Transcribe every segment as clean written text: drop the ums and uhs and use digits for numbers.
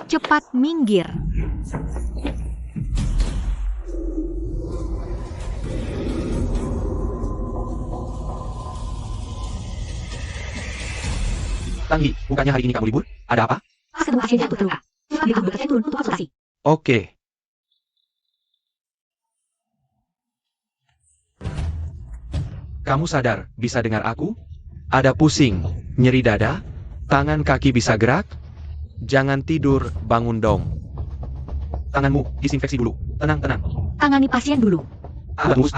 Cepat minggir. Tanggi, bukannya hari ini kamu libur? Ada apa? Pas ketemu pasien jatuh terluka. Cepat dipanggil dokter turun untuk konsultasi. Oke. Kamu sadar, bisa dengar aku? Ada pusing, nyeri dada, tangan kaki bisa gerak? Jangan tidur, bangun dong. Tanganmu, disinfeksi dulu. Tenang, tenang. Tangani pasien dulu. Bagus.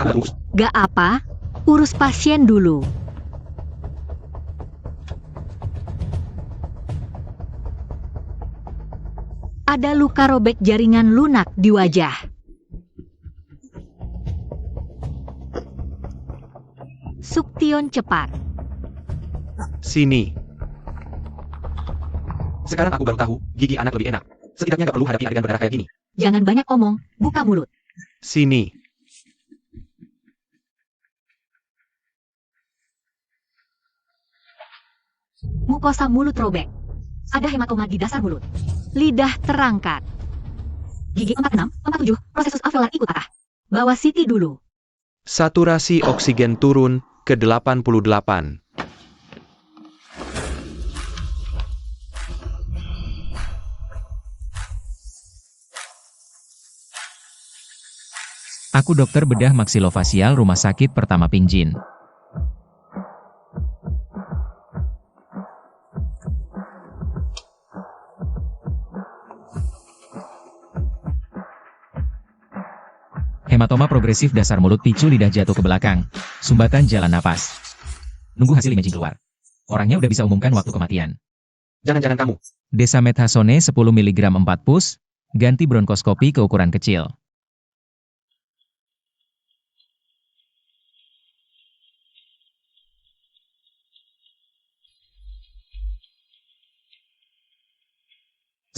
Gak apa, urus pasien dulu. Ada luka robek jaringan lunak di wajah. Suktion cepat. Sini. Sekarang aku baru tahu, gigi anak lebih enak. Setidaknya gak perlu hadapi adegan berdarah kayak gini. Jangan banyak omong, buka mulut. Sini. Mukosa mulut robek. Ada hematoma di dasar mulut. Lidah terangkat. Gigi 46, 47, prosesus alveolar ikut patah. Bawa CT dulu. Saturasi oksigen turun ke 88. Aku dokter bedah maksilofasial Rumah Sakit Pertama Pinjin. Hematoma progresif dasar mulut picu lidah jatuh ke belakang. Sumbatan jalan napas. Nunggu hasil imaging keluar. Orangnya udah bisa umumkan waktu kematian. Jangan-jangan kamu. Desamethasone 10 mg 4 pus, ganti bronkoskopi ke ukuran kecil.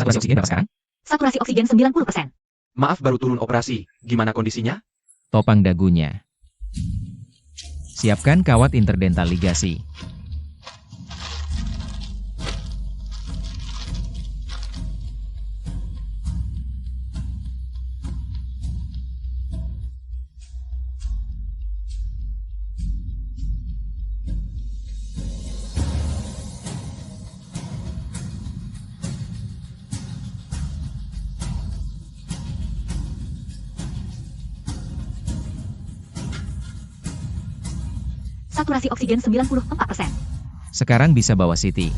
Saturasi oksigen berapa sekarang? Saturasi oksigen 90%. Maaf baru turun operasi. Gimana kondisinya? Topang dagunya. Siapkan kawat interdental ligasi. Saturasi oksigen 94%. Sekarang bisa bawa CT.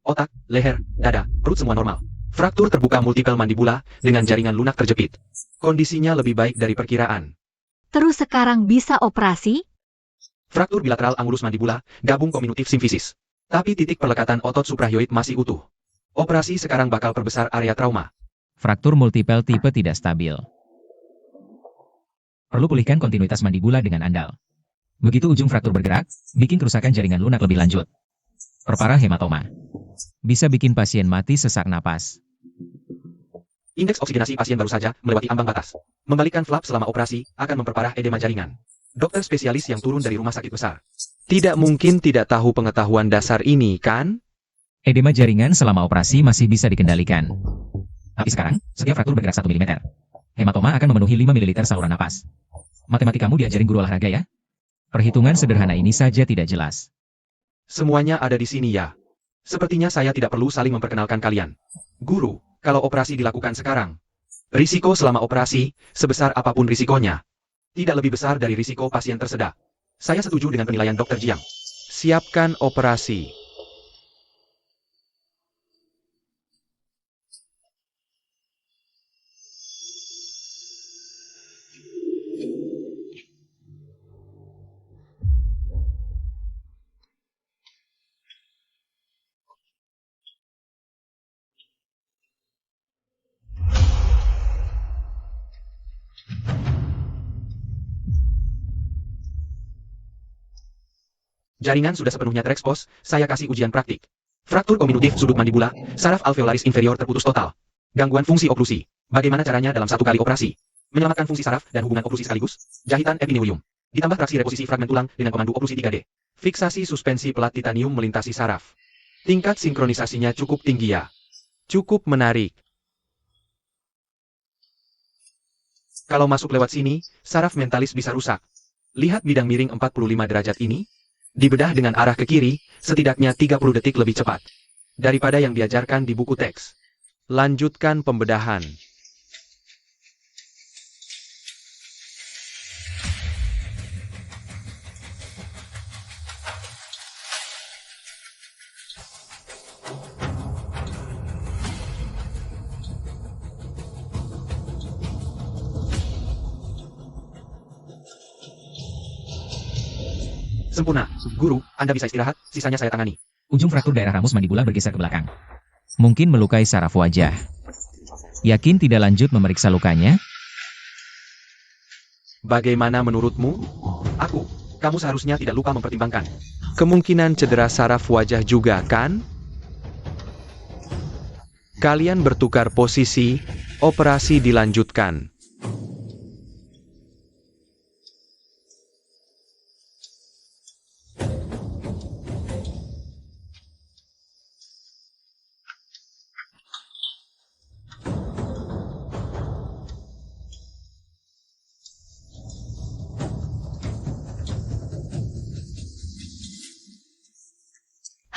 Otak, leher, dada, perut semua normal. Fraktur terbuka multiple mandibula dengan jaringan lunak terjepit. Kondisinya lebih baik dari perkiraan. Terus sekarang bisa operasi? Fraktur bilateral angulus mandibula, gabung kominutif simfisis. Tapi titik perlekatan otot suprahyoid masih utuh. Operasi sekarang bakal perbesar area trauma. Fraktur multiple tipe tidak stabil. Perlu pulihkan kontinuitas mandibula dengan andal. Begitu ujung fraktur bergerak, bikin kerusakan jaringan lunak lebih lanjut. Perparah hematoma. Bisa bikin pasien mati sesak napas. Indeks oksigenasi pasien baru saja melewati ambang batas. Membalikkan flap selama operasi akan memperparah edema jaringan. Dokter spesialis yang turun dari rumah sakit besar. Tidak mungkin tidak tahu pengetahuan dasar ini, kan? Edema jaringan selama operasi masih bisa dikendalikan. Tapi sekarang, setiap fraktur bergerak 1 mm. Hematoma akan memenuhi 5 ml saluran napas. Matematikamu diajarin guru olahraga ya? Perhitungan sederhana ini saja tidak jelas. Semuanya ada di sini ya. Sepertinya saya tidak perlu saling memperkenalkan kalian. Guru, kalau operasi dilakukan sekarang, risiko selama operasi, sebesar apapun risikonya, tidak lebih besar dari risiko pasien tersedak. Saya setuju dengan penilaian Dr. Jiang. Siapkan operasi. Jaringan sudah sepenuhnya terekspos, saya kasih ujian praktik. Fraktur kominutif sudut mandibula, saraf alveolaris inferior terputus total. Gangguan fungsi oklusi. Bagaimana caranya dalam satu kali operasi? Menyelamatkan fungsi saraf dan hubungan oklusi sekaligus. Jahitan epineulium. Ditambah traksi reposisi fragmen tulang dengan pemandu oklusi 3D. Fiksasi suspensi pelat titanium melintasi saraf. Tingkat sinkronisasinya cukup tinggi ya. Cukup menarik. Kalau masuk lewat sini, saraf mentalis bisa rusak. Lihat bidang miring 45 derajat ini. Dibedah dengan arah ke kiri, setidaknya 30 detik lebih cepat daripada yang diajarkan di buku teks. Lanjutkan pembedahan. Sempurna. Guru, Anda bisa istirahat, sisanya saya tangani. Ujung fraktur daerah ramus mandibula bergeser ke belakang. Mungkin melukai saraf wajah. Yakin tidak lanjut memeriksa lukanya? Bagaimana menurutmu? Kamu seharusnya tidak lupa mempertimbangkan kemungkinan cedera saraf wajah juga, kan? Kalian bertukar posisi, operasi dilanjutkan.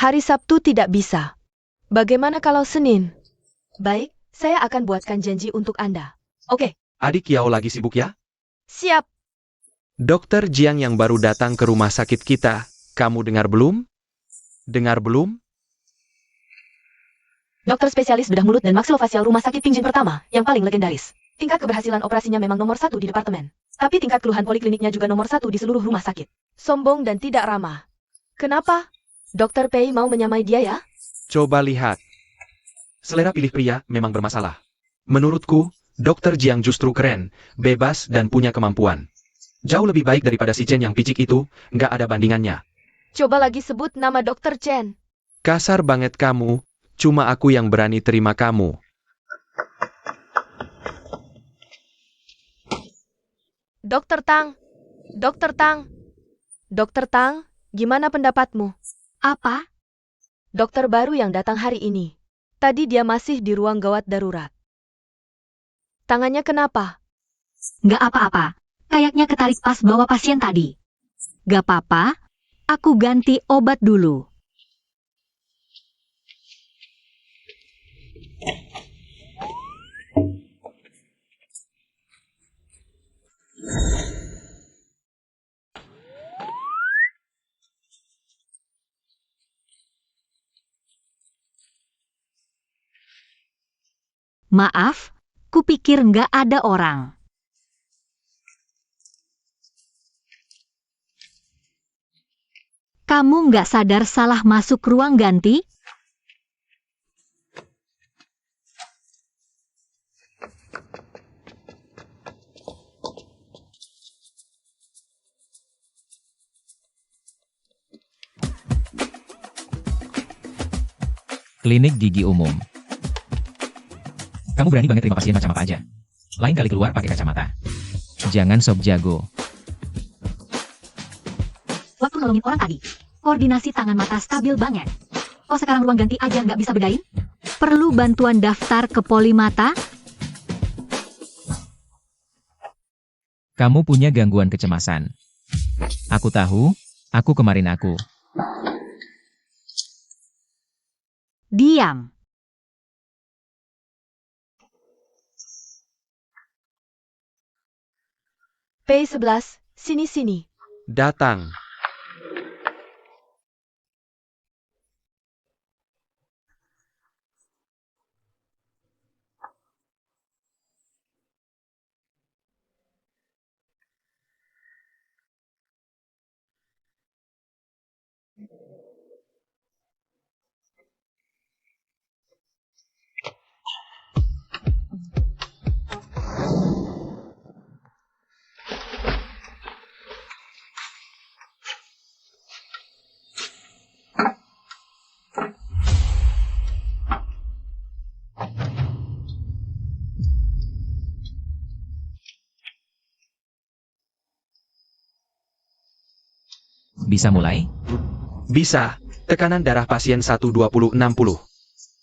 Hari Sabtu tidak bisa. Bagaimana kalau Senin? Baik, saya akan buatkan janji untuk Anda. Oke. Adik Yao lagi sibuk ya? Siap. Dokter Jiang yang baru datang ke rumah sakit kita, kamu dengar belum? Dengar belum? Dokter spesialis bedah mulut dan maksilofasial rumah sakit Tingjin pertama, yang paling legendaris. Tingkat keberhasilan operasinya memang nomor 1 di departemen. Tapi tingkat keluhan polikliniknya juga nomor 1 di seluruh rumah sakit. Sombong dan tidak ramah. Kenapa? Dokter Pei mau menyamai dia ya? Coba lihat. Selera pilih pria memang bermasalah. Menurutku, Dokter Jiang justru keren, bebas dan punya kemampuan. Jauh lebih baik daripada si Chen yang picik itu, nggak ada bandingannya. Coba lagi sebut nama Dokter Chen. Kasar banget kamu, cuma aku yang berani terima kamu. Dokter Tang. Dokter Tang. Dokter Tang, gimana pendapatmu? Apa? Dokter baru yang datang hari ini. Tadi dia masih di ruang gawat darurat. Tangannya kenapa? Nggak apa-apa. Kayaknya ketarik pas bawa pasien tadi. Gak apa-apa, aku ganti obat dulu. Maaf, kupikir nggak ada orang. Kamu nggak sadar salah masuk ruang ganti? Klinik gigi umum. Kamu berani banget terima pasien macam apa aja. Lain kali keluar pakai kacamata. Jangan sob jago. Waktu nolongin orang tadi, koordinasi tangan mata stabil banget. Kok sekarang ruang ganti aja nggak bisa bedain? Perlu bantuan daftar ke Polimata? Kamu punya gangguan kecemasan. Aku tahu, aku kemarin aku. Diam. P11, sini-sini. Datang. Bisa mulai? Bisa. Tekanan darah pasien 120/60.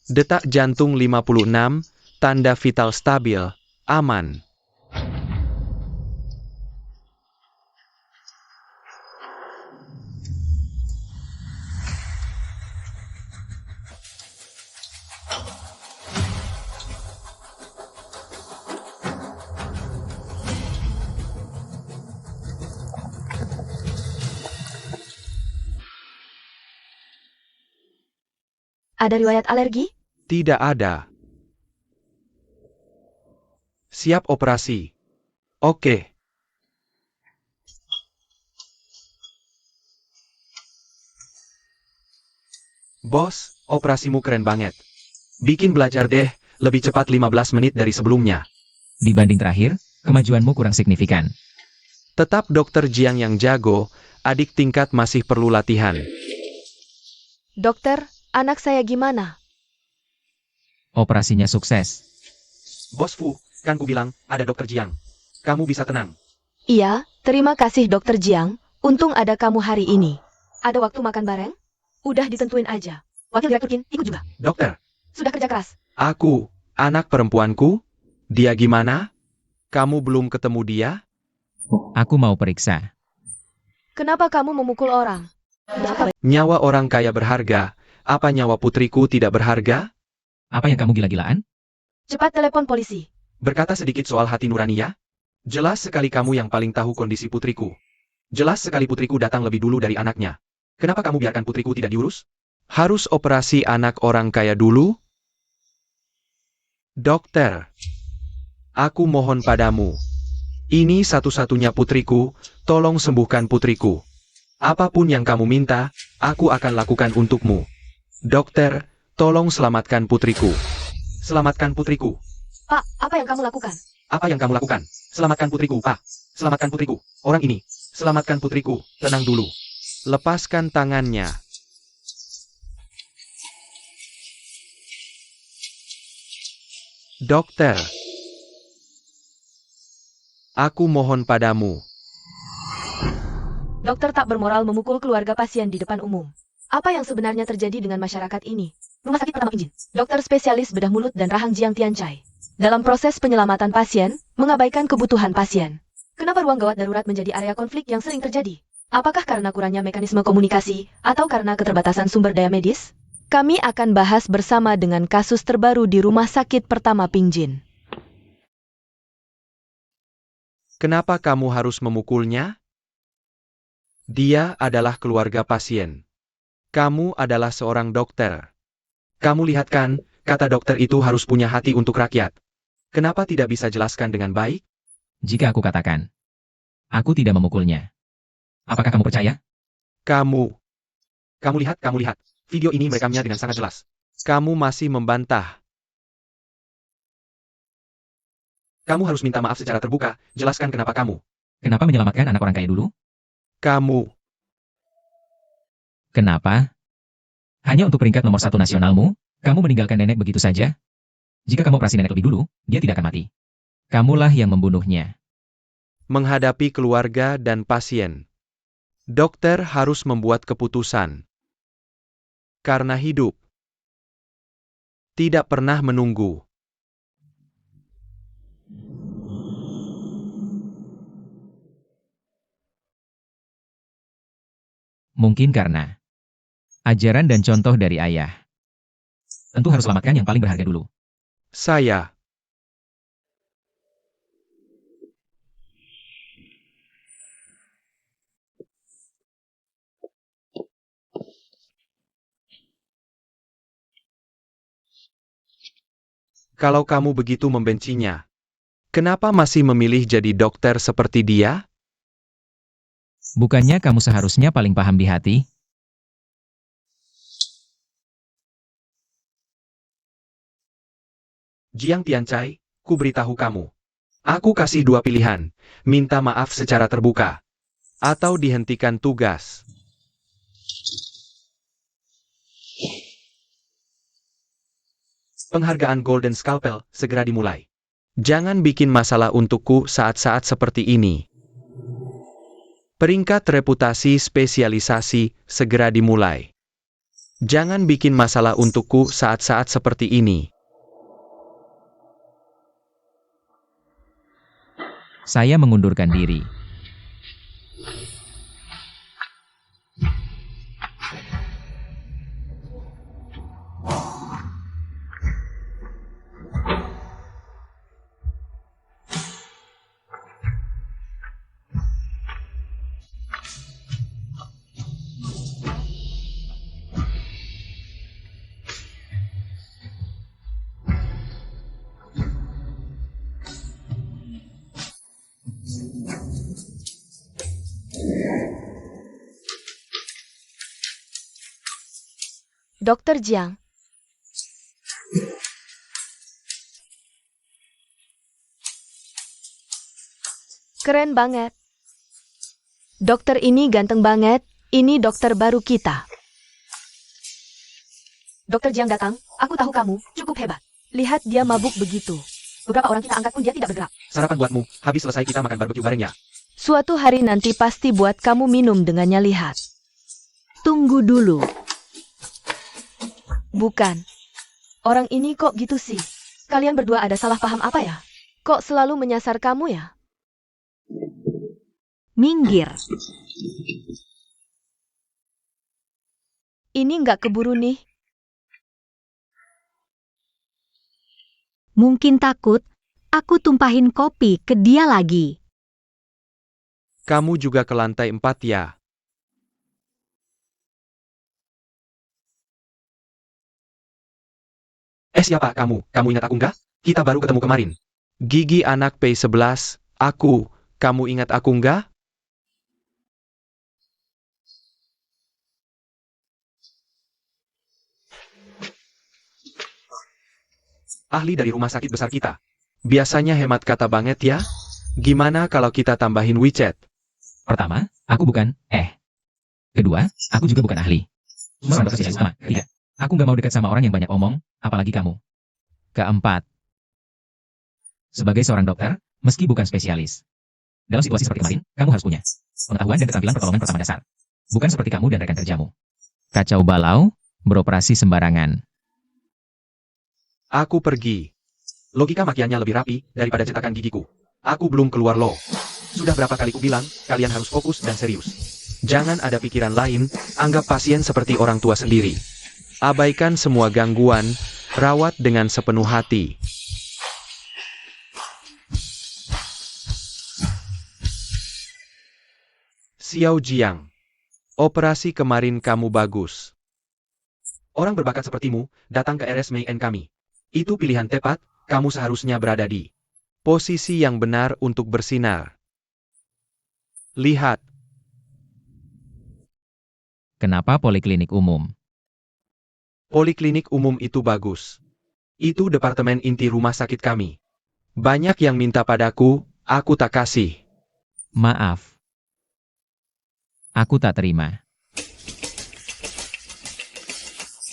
Detak jantung 56, tanda vital stabil, aman. Ada riwayat alergi? Tidak ada. Siap operasi. Oke. Bos, operasimu keren banget. Bikin belajar deh, lebih cepat 15 menit dari sebelumnya. Dibanding terakhir, kemajuanmu kurang signifikan. Tetap Dokter Jiang yang jago, adik tingkat masih perlu latihan. Dokter, anak saya gimana? Operasinya sukses. Bos Fu, kan ku bilang, ada Dokter Jiang. Kamu bisa tenang. Iya, terima kasih Dokter Jiang. Untung ada kamu hari ini. Ada waktu makan bareng? Udah ditentuin aja. Wakil Direktur Qin, ikut juga. Dokter, Sudah kerja keras. aku, anak perempuanku, dia gimana? Kamu belum ketemu dia? Aku mau periksa. Kenapa kamu memukul orang? Ada apa? Nyawa orang kaya berharga, apa nyawa putriku tidak berharga? Apa yang kamu gila-gilaan? Cepat telepon polisi. Berkata sedikit soal hati nurani ya? Jelas sekali kamu yang paling tahu kondisi putriku. Jelas sekali putriku datang lebih dulu dari anaknya. Kenapa kamu biarkan putriku tidak diurus? Harus operasi anak orang kaya dulu? Dokter, aku mohon padamu. Ini satu-satunya putriku, tolong sembuhkan putriku. Apapun yang kamu minta, aku akan lakukan untukmu. Dokter, tolong selamatkan putriku. Selamatkan putriku. Pak, apa yang kamu lakukan? Apa yang kamu lakukan? Selamatkan putriku, Pak. Selamatkan putriku. Orang ini. Selamatkan putriku. Tenang dulu. Lepaskan tangannya. Dokter. Aku mohon padamu. Dokter tak bermoral memukul keluarga pasien di depan umum. Apa yang sebenarnya terjadi dengan masyarakat ini? Rumah sakit pertama izin. Dokter spesialis bedah mulut dan rahang Jiang Tiancai. Dalam proses penyelamatan pasien, mengabaikan kebutuhan pasien. Kenapa ruang gawat darurat menjadi area konflik yang sering terjadi? Apakah karena kurangnya mekanisme komunikasi, atau karena keterbatasan sumber daya medis? Kami akan bahas bersama dengan kasus terbaru di Rumah Sakit Pertama Pingjin. Kenapa kamu harus memukulnya? Dia adalah keluarga pasien. Kamu adalah seorang dokter. Kamu lihat kan, kata dokter itu harus punya hati untuk rakyat. Kenapa tidak bisa jelaskan dengan baik? Jika aku katakan, aku tidak memukulnya. Apakah kamu percaya? Kamu lihat. Video ini merekamnya dengan sangat jelas. Kamu masih membantah. Kamu harus minta maaf secara terbuka, jelaskan kenapa kamu. Kenapa menyelamatkan anak orang kaya dulu? Kamu. Kenapa? Hanya untuk peringkat nomor 1 nasionalmu, kamu meninggalkan nenek begitu saja? Jika kamu operasi nenek lebih dulu, dia tidak akan mati. Kamulah yang membunuhnya. Menghadapi keluarga dan pasien. Dokter harus membuat keputusan. Karena hidup tidak pernah menunggu. Mungkin karena ajaran dan contoh dari ayah. Tentu harus selamatkan yang paling berharga dulu. Saya. Kalau kamu begitu membencinya, kenapa masih memilih jadi dokter seperti dia? Bukannya kamu seharusnya paling paham di hati? Jiang Tiancai, ku beritahu kamu. Aku kasih 2 pilihan, minta maaf secara terbuka, atau dihentikan tugas. Penghargaan Golden Scalpel segera dimulai. Jangan bikin masalah untukku saat-saat seperti ini. Peringkat reputasi spesialisasi segera dimulai. Jangan bikin masalah untukku saat-saat seperti ini. Saya mengundurkan diri. Dokter Jiang. Keren banget. Dokter ini ganteng banget. Ini dokter baru kita. Dokter Jiang datang. Aku tahu kamu cukup hebat. Lihat dia mabuk begitu. Beberapa orang kita angkat pun dia tidak bergerak. Sarapan buatmu, habis selesai kita makan barbeque bareng ya. Suatu hari nanti pasti buat kamu minum dengannya, lihat. Tunggu dulu. Bukan. Orang ini kok gitu sih? Kalian berdua ada salah paham apa ya? Kok selalu menyasar kamu ya? Minggir. Ini nggak keburu nih. Mungkin takut, aku tumpahin kopi ke dia lagi. Kamu juga ke lantai 4 ya. Siapa kamu? Kamu ingat aku nggak? Kita baru ketemu kemarin. Gigi anak P11, aku. Kamu ingat aku nggak? Ahli dari rumah sakit besar kita. Biasanya hemat kata banget ya. Gimana kalau kita tambahin WeChat? Pertama, aku bukan, Kedua, aku juga bukan ahli. Seorang dokter spesialis. Ketiga, aku nggak mau dekat sama orang yang banyak omong, apalagi kamu. Keempat, sebagai seorang dokter, meski bukan spesialis, dalam situasi seperti kemarin, kamu harus punya pengetahuan dan keterampilan pertolongan pertama dasar. Bukan seperti kamu dan rekan kerjamu. Kacau balau, beroperasi sembarangan. Aku pergi. Logika makiannya lebih rapi daripada cetakan gigiku. Aku belum keluar loh. Sudah berapa kali ku bilang, kalian harus fokus dan serius. Jangan ada pikiran lain, anggap pasien seperti orang tua sendiri. Abaikan semua gangguan, rawat dengan sepenuh hati. Xiao Jiang, operasi kemarin kamu bagus. Orang berbakat sepertimu datang ke RSMN kami. Itu pilihan tepat, kamu seharusnya berada di posisi yang benar untuk bersinar. Lihat. Kenapa poliklinik umum? Poliklinik umum itu bagus. Itu departemen inti rumah sakit kami. Banyak yang minta padaku, aku tak kasih. Maaf. Aku tak terima.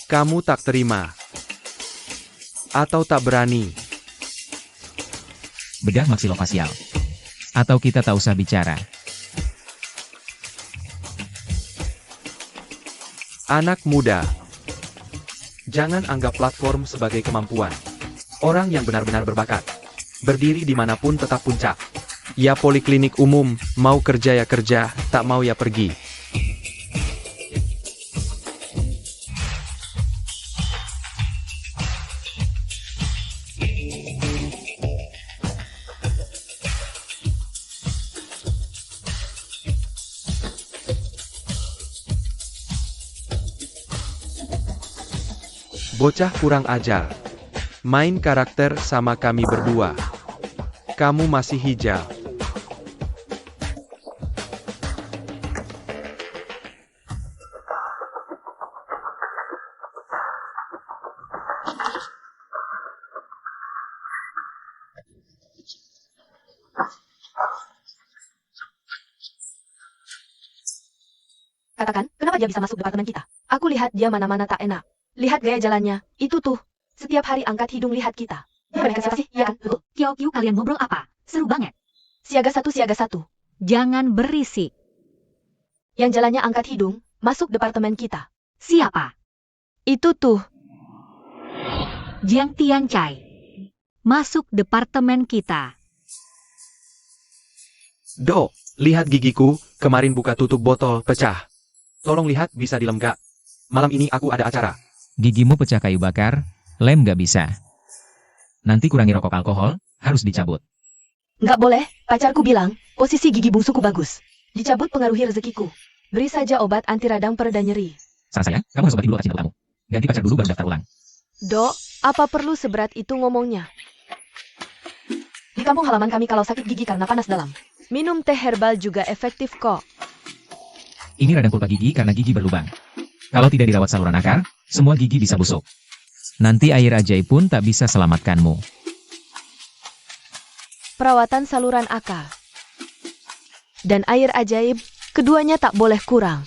Kamu tak terima. Atau tak berani. Bedah maksilofasial. Atau kita tak usah bicara. Anak muda. Jangan anggap platform sebagai kemampuan. Orang yang benar-benar berbakat. Berdiri dimanapun tetap puncak. Ya poliklinik umum, mau kerja ya kerja, tak mau ya pergi. Bocah kurang ajar. Main karakter sama kami berdua. Kamu masih hijau. Katakan, kenapa dia bisa masuk departemen kita? Aku lihat dia mana-mana tak enak. Lihat gaya jalannya, itu tuh. Setiap hari angkat hidung lihat kita. Dia mereka siapa sih? Iya kan? Betul. Kyo, kalian ngobrol apa? Seru banget. Siaga satu, siaga satu. Jangan berisik. Yang jalannya angkat hidung, masuk departemen kita. Siapa? Itu tuh. Jiang Tianchai. Masuk departemen kita. Dok, lihat gigiku, kemarin buka tutup botol, pecah. Tolong lihat bisa dilemgak. Malam ini aku ada acara. Gigimu pecah kayu bakar, lem nggak bisa. Nanti kurangi rokok alkohol, harus dicabut. Nggak boleh, pacarku bilang, posisi gigi bungsuku bagus. Dicabut pengaruhi rezekiku. Beri saja obat anti radang pereda nyeri. Saran saya, kamu harus obati dulu obat cinta kamu. Ganti pacar dulu baru daftar ulang. Dok, apa perlu seberat itu ngomongnya? Di kampung halaman kami kalau sakit gigi karena panas dalam, minum teh herbal juga efektif kok. Ini radang pulpa gigi karena gigi berlubang. Kalau tidak dirawat saluran akar, semua gigi bisa busuk. Nanti air ajaib pun tak bisa selamatkanmu. Perawatan saluran akal dan air ajaib, keduanya tak boleh kurang.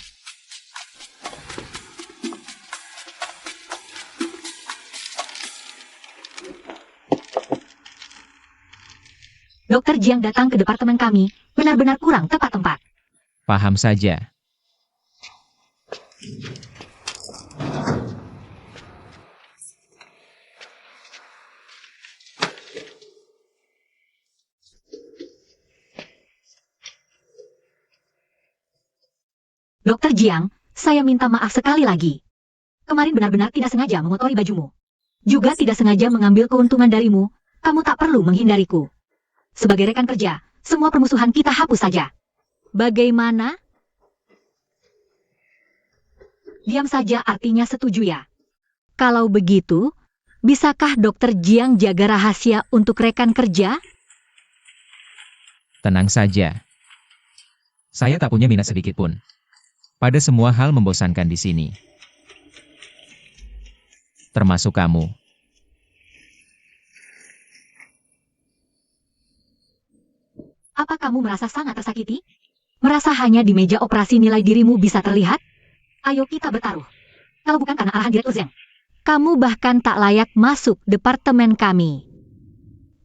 Dokter Jiang datang ke departemen kami, benar-benar kurang tepat tempat. Paham saja. Dokter Jiang, saya minta maaf sekali lagi. Kemarin benar-benar tidak sengaja mengotori bajumu. Juga tidak sengaja mengambil keuntungan darimu, kamu tak perlu menghindariku. Sebagai rekan kerja, semua permusuhan kita hapus saja. Bagaimana? Diam saja artinya setuju ya. Kalau begitu, bisakah Dokter Jiang jaga rahasia untuk rekan kerja? Tenang saja. Saya tak punya minat sedikit pun. Pada semua hal membosankan di sini. Termasuk kamu. Apa kamu merasa sangat tersakiti? Merasa hanya di meja operasi nilai dirimu bisa terlihat? Ayo kita bertaruh. Kalau bukan karena arahan Direktur Zhang, kamu bahkan tak layak masuk departemen kami.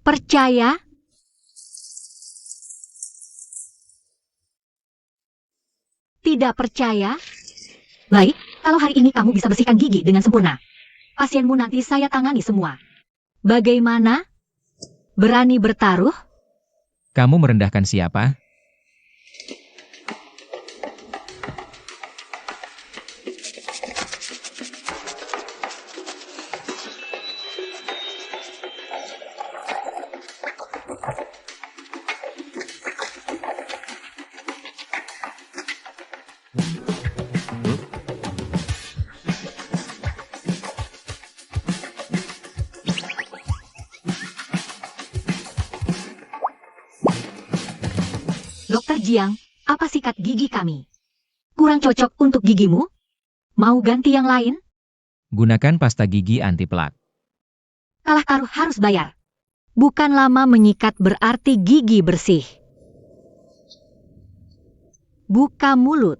Percaya? Tidak percaya? Baik, kalau hari ini kamu bisa bersihkan gigi dengan sempurna. Pasienmu nanti saya tangani semua. Bagaimana? Berani bertaruh? Kamu merendahkan siapa? Dokter Jiang, apa sikat gigi kami? Kurang cocok untuk gigimu? Mau ganti yang lain? Gunakan pasta gigi anti plak. Kalah taruh harus bayar. Bukan lama menyikat berarti gigi bersih. Buka mulut.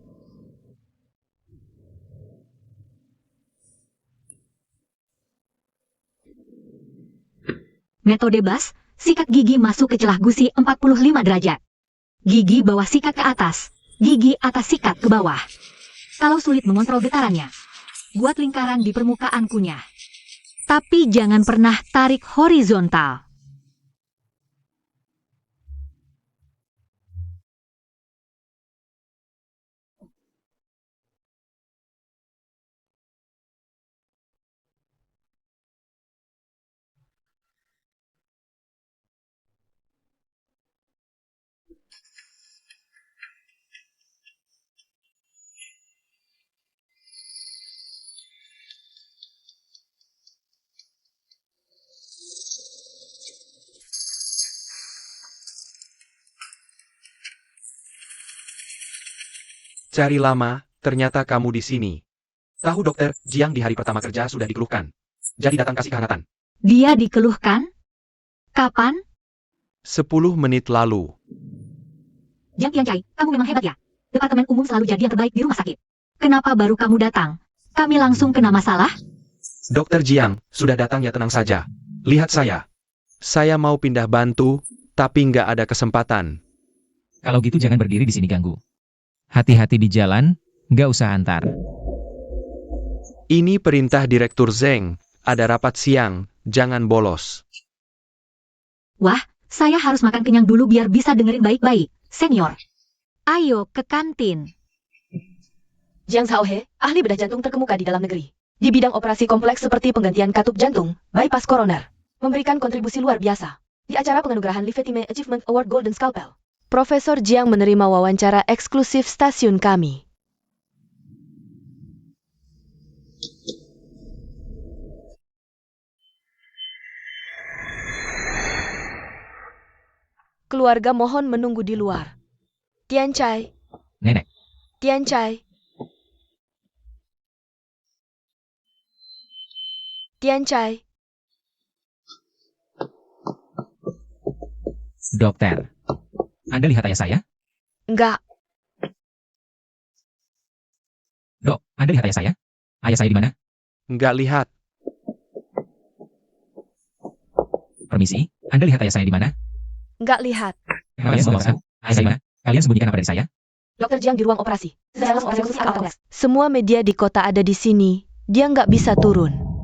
Metode BAS, sikat gigi masuk ke celah gusi 45 derajat. Gigi bawah sikat ke atas, gigi atas sikat ke bawah. Kalau sulit mengontrol getarannya, buat lingkaran di permukaan kunyah. Tapi jangan pernah tarik horizontal. Cari lama, ternyata kamu di sini. Tahu dokter, Jiang di hari pertama kerja sudah dikeluhkan. Jadi datang kasih kehangatan. Dia dikeluhkan? Kapan? 10 menit lalu. Jiang Tianchai, kamu memang hebat ya. Departemen umum selalu jadi yang terbaik di rumah sakit. Kenapa baru kamu datang? Kami langsung kena masalah? Dokter Jiang, sudah datang ya tenang saja. Lihat saya. Saya mau pindah bantu, tapi nggak ada kesempatan. Kalau gitu jangan berdiri di sini ganggu. Hati-hati di jalan, nggak usah antar. Ini perintah Direktur Zeng. Ada rapat siang, jangan bolos. Wah, saya harus makan kenyang dulu biar bisa dengerin baik-baik, senior. Ayo ke kantin. Jiang Xiaohe, ahli bedah jantung terkemuka di dalam negeri. Di bidang operasi kompleks seperti penggantian katup jantung, bypass koroner. Memberikan kontribusi luar biasa. Di acara penganugerahan Lifetime Achievement Award Golden Scalpel. Profesor Jiang menerima wawancara eksklusif stasiun kami. Keluarga mohon menunggu di luar. Tian Chai, Nenek, Tian Chai. Tian Chai. dokter. Anda lihat ayah saya? Enggak. Dok, Anda lihat ayah saya? Ayah saya di mana? Nggak lihat. Permisi, Anda lihat ayah saya di mana? Enggak lihat. Kalian semua tahu ayah saya di mana? Kalian sembunyikan apa dari saya? Dokter Jiang di ruang operasi. Sedang eksekusi kompleks. Semua media di kota ada di sini. Dia nggak bisa turun.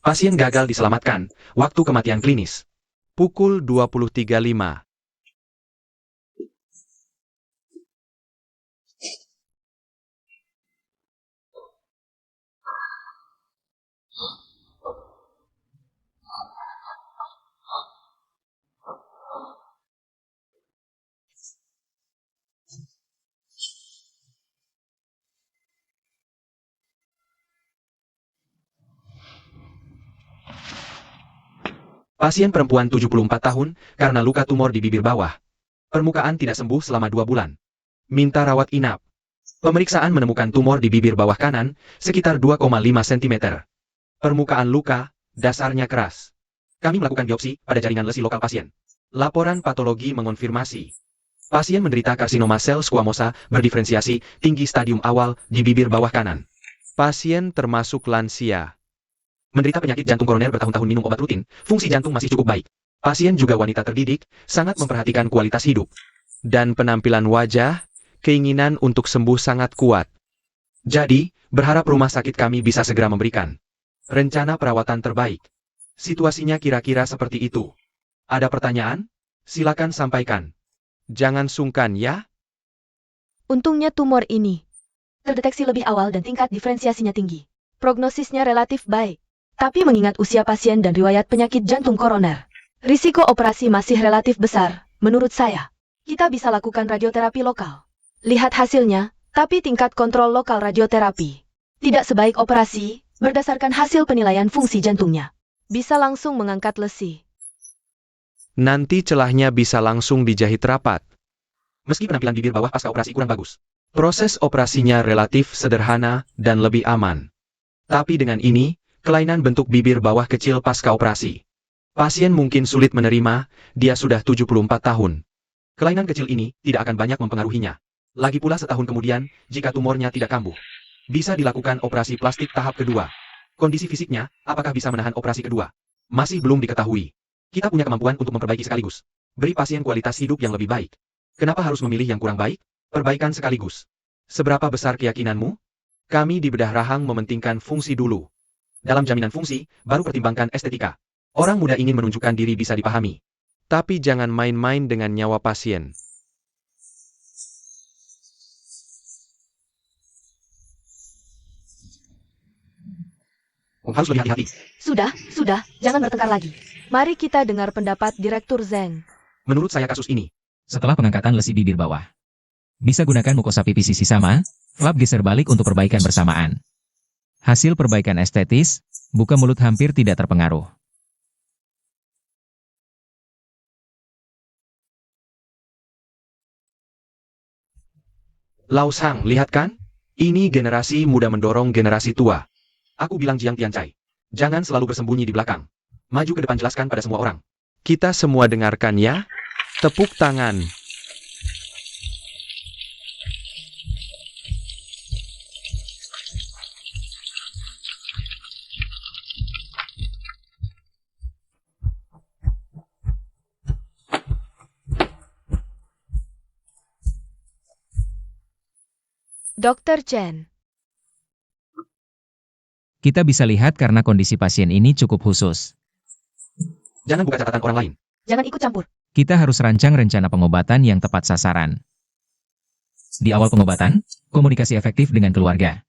Pasien gagal diselamatkan. Waktu kematian klinis. Pukul 23.05. Pasien perempuan 74 tahun karena luka tumor di bibir bawah. Permukaan tidak sembuh selama 2 bulan. Minta rawat inap. Pemeriksaan menemukan tumor di bibir bawah kanan sekitar 2,5 cm. Permukaan luka, dasarnya keras. Kami melakukan biopsi pada jaringan lesi lokal pasien. Laporan patologi mengonfirmasi. Pasien menderita karsinoma sel squamosa berdiferensiasi tinggi stadium awal di bibir bawah kanan. Pasien termasuk lansia. Menderita penyakit jantung koroner bertahun-tahun minum obat rutin, fungsi jantung masih cukup baik. Pasien juga wanita terdidik, sangat memperhatikan kualitas hidup. Dan penampilan wajah, keinginan untuk sembuh sangat kuat. Jadi, berharap rumah sakit kami bisa segera memberikan rencana perawatan terbaik. Situasinya kira-kira seperti itu. Ada pertanyaan? Silakan sampaikan. Jangan sungkan ya. Untungnya tumor ini terdeteksi lebih awal dan tingkat diferensiasinya tinggi. Prognosisnya relatif baik. Tapi mengingat usia pasien dan riwayat penyakit jantung koroner, risiko operasi masih relatif besar, menurut saya. Kita bisa lakukan radioterapi lokal. Lihat hasilnya, tapi tingkat kontrol lokal radioterapi tidak sebaik operasi, berdasarkan hasil penilaian fungsi jantungnya. Bisa langsung mengangkat lesi. Nanti celahnya bisa langsung dijahit rapat. Meski penampilan bibir bawah pasca operasi kurang bagus, proses operasinya relatif sederhana dan lebih aman. Tapi dengan ini, kelainan bentuk bibir bawah kecil pasca operasi. Pasien mungkin sulit menerima, dia sudah 74 tahun. Kelainan kecil ini tidak akan banyak mempengaruhinya. Lagi pula setahun kemudian, jika tumornya tidak kambuh, bisa dilakukan operasi plastik tahap kedua. Kondisi fisiknya, apakah bisa menahan operasi kedua? Masih belum diketahui. Kita punya kemampuan untuk memperbaiki sekaligus. Beri pasien kualitas hidup yang lebih baik. Kenapa harus memilih yang kurang baik? Perbaikan sekaligus. Seberapa besar keyakinanmu? Kami di bedah rahang mementingkan fungsi dulu. Dalam jaminan fungsi, baru pertimbangkan estetika. Orang muda ingin menunjukkan diri bisa dipahami. Tapi jangan main-main dengan nyawa pasien. Harus lebih hati-hati. Sudah, jangan bertengkar lagi. Mari kita dengar pendapat Direktur Zeng. Menurut saya kasus ini, Setelah pengangkatan lesi bibir bawah, bisa gunakan mukosa pipi sisi sama, flap geser balik untuk perbaikan bersamaan. Hasil perbaikan estetis, buka mulut hampir tidak terpengaruh. Lau Sang, lihat kan? Ini generasi muda mendorong generasi tua. Aku bilang Jiang Tiancai. Jangan selalu bersembunyi di belakang. Maju ke depan jelaskan pada semua orang. Kita semua dengarkan ya. Tepuk tangan. Dr. Chen. Kita bisa lihat karena kondisi pasien ini cukup khusus. Jangan buka catatan orang lain. Jangan ikut campur. Kita harus rancang rencana pengobatan yang tepat sasaran. Di awal pengobatan, komunikasi efektif dengan keluarga.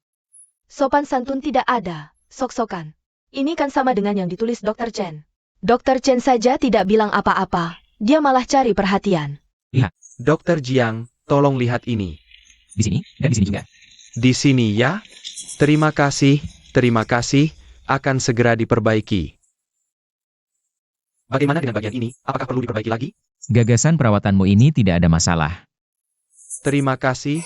Sopan santun tidak ada, sok-sokan. Ini kan sama dengan yang ditulis Dr. Chen. Dr. Chen saja tidak bilang apa-apa, dia malah cari perhatian. Dr. Jiang, tolong lihat ini. Di sini, dan di sini juga. Di sini ya. Terima kasih, akan segera diperbaiki. Bagaimana dengan bagian ini? Apakah perlu diperbaiki lagi? Gagasan perawatanmu ini tidak ada masalah. Terima kasih.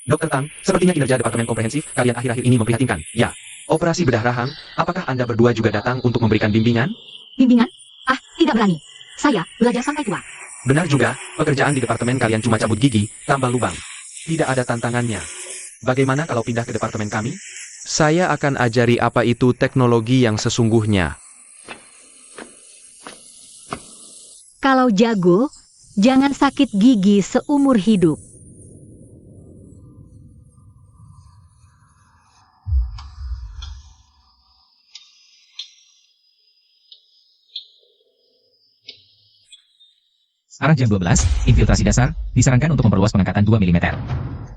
Dr. Tang, sepertinya kinerja Departemen Komprehensif kalian akhir-akhir ini memprihatinkan. Ya, operasi bedah rahang, apakah Anda berdua juga datang untuk memberikan bimbingan? Bimbingan? Ah, tidak berani. Saya belajar sampai tua. Benar juga, pekerjaan di departemen kalian cuma cabut gigi, tambal lubang. Tidak ada tantangannya. Bagaimana kalau pindah ke departemen kami? Saya akan ajari apa itu teknologi yang sesungguhnya. Kalau jago, jangan sakit gigi seumur hidup. Arah jam 12, infiltrasi dasar, disarankan untuk memperluas pengangkatan 2 mm.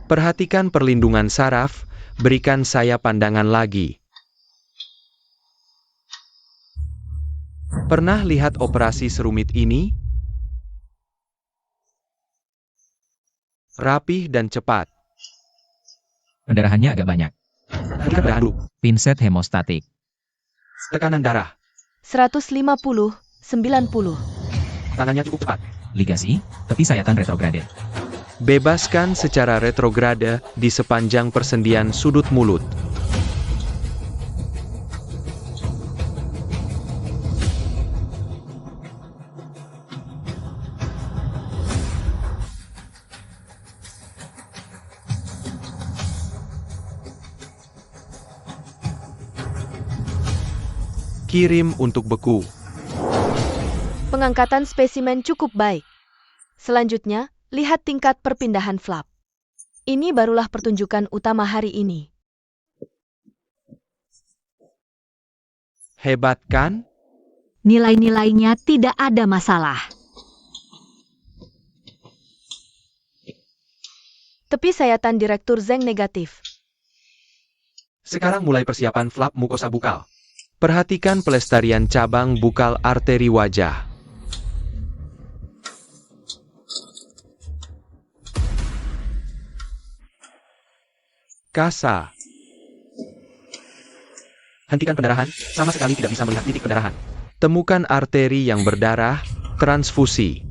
Perhatikan perlindungan saraf, berikan saya pandangan lagi. Pernah lihat operasi serumit ini? Rapih dan cepat. Pendarahannya agak banyak. Hentikan pendarahan dulu. Pinset hemostatik. Tekanan darah. 150, 90. Tangannya cukup cepat. Ligasi, tepi sayatan retrograde. Bebaskan secara retrograde di sepanjang persendian sudut mulut. Kirim untuk beku. Pengangkatan spesimen cukup baik. Selanjutnya, lihat tingkat perpindahan flap. Ini barulah pertunjukan utama hari ini. Hebat kan? Nilai-nilainya tidak ada masalah. Tepi sayatan Direktur Zeng negatif. Sekarang mulai persiapan flap mukosa bukal. Perhatikan pelestarian cabang bukal arteri wajah. Kasa. Hentikan pendarahan, sama sekali tidak bisa melihat titik pendarahan. Temukan arteri yang berdarah, transfusi.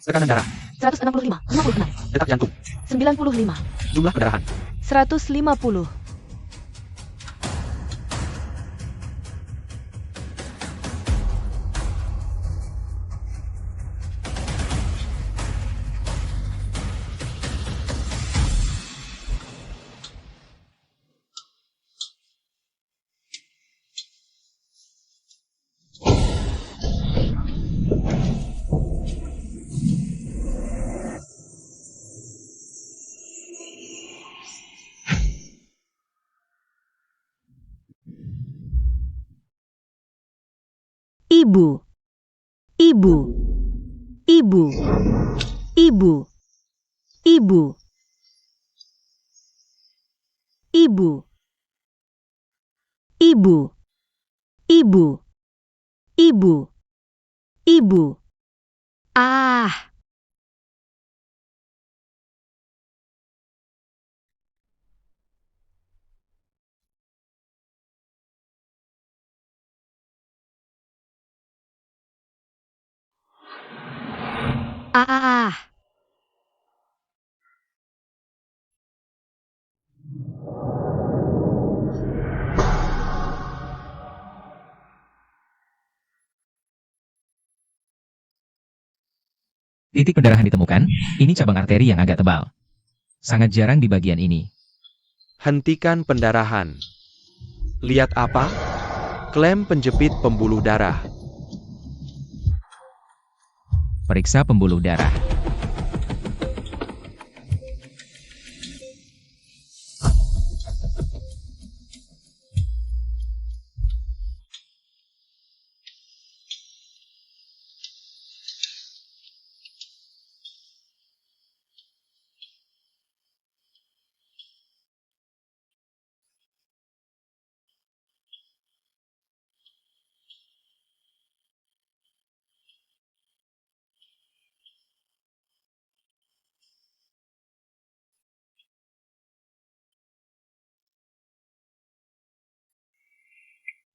Tekanan darah, 165, 56, detak jantung, 95, jumlah pendarahan. 150. Ibu. Ibu. Ibu. Ibu. Ibu. Ibu. Ibu. Ibu. Ibu. Ibu. Ah. Ah. Titik pendarahan ditemukan, ini cabang arteri yang agak tebal. Sangat jarang di bagian ini. Hentikan pendarahan. Lihat apa? Klem penjepit pembuluh darah. Periksa pembuluh darah.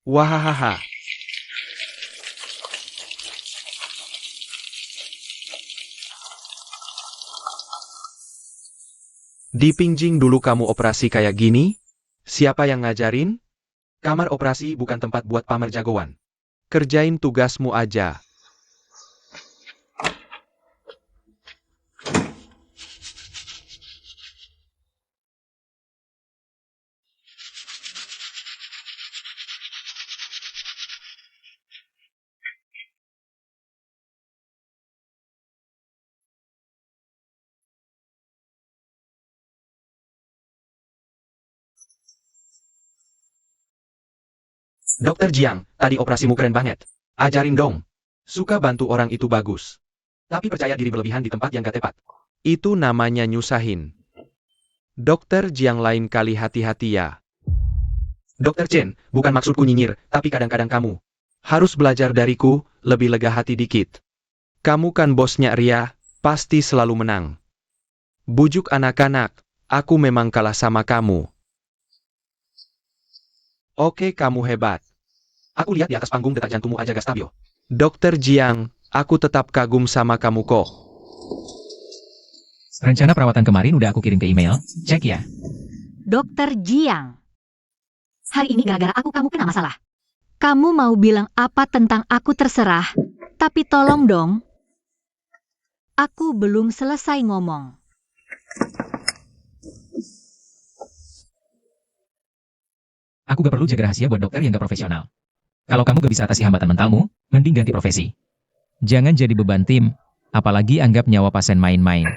Wahahaha. Dipinjing dulu kamu operasi kayak gini? Siapa yang ngajarin? Kamar operasi bukan tempat buat pamer jagoan. Kerjain tugasmu aja. Dokter Jiang, tadi operasimu keren banget. Ajarin dong. Suka bantu orang itu bagus. Tapi percaya diri berlebihan di tempat yang gak tepat. Itu namanya nyusahin. Dokter Jiang lain kali hati-hati ya. Dokter Chen, bukan maksudku nyinyir, tapi kadang-kadang kamu harus belajar dariku, lebih lega hati dikit. Kamu kan bosnya Ria, pasti selalu menang. Bujuk anak-anak, aku memang kalah sama kamu. Oke, kamu hebat. Aku lihat di atas panggung detak jantungmu aja gak stabil. Dokter Jiang, aku tetap kagum sama kamu kok. Rencana perawatan kemarin udah aku kirim ke email. Cek ya. Dokter Jiang. Hari ini gara-gara aku kamu kena masalah. Kamu mau bilang apa tentang aku terserah, tapi tolong dong. Aku belum selesai ngomong. Aku gak perlu jaga rahasia buat dokter yang gak profesional. Kalau kamu gak bisa atasi hambatan mentalmu, mending ganti profesi. Jangan jadi beban tim, apalagi anggap nyawa pasien main-main.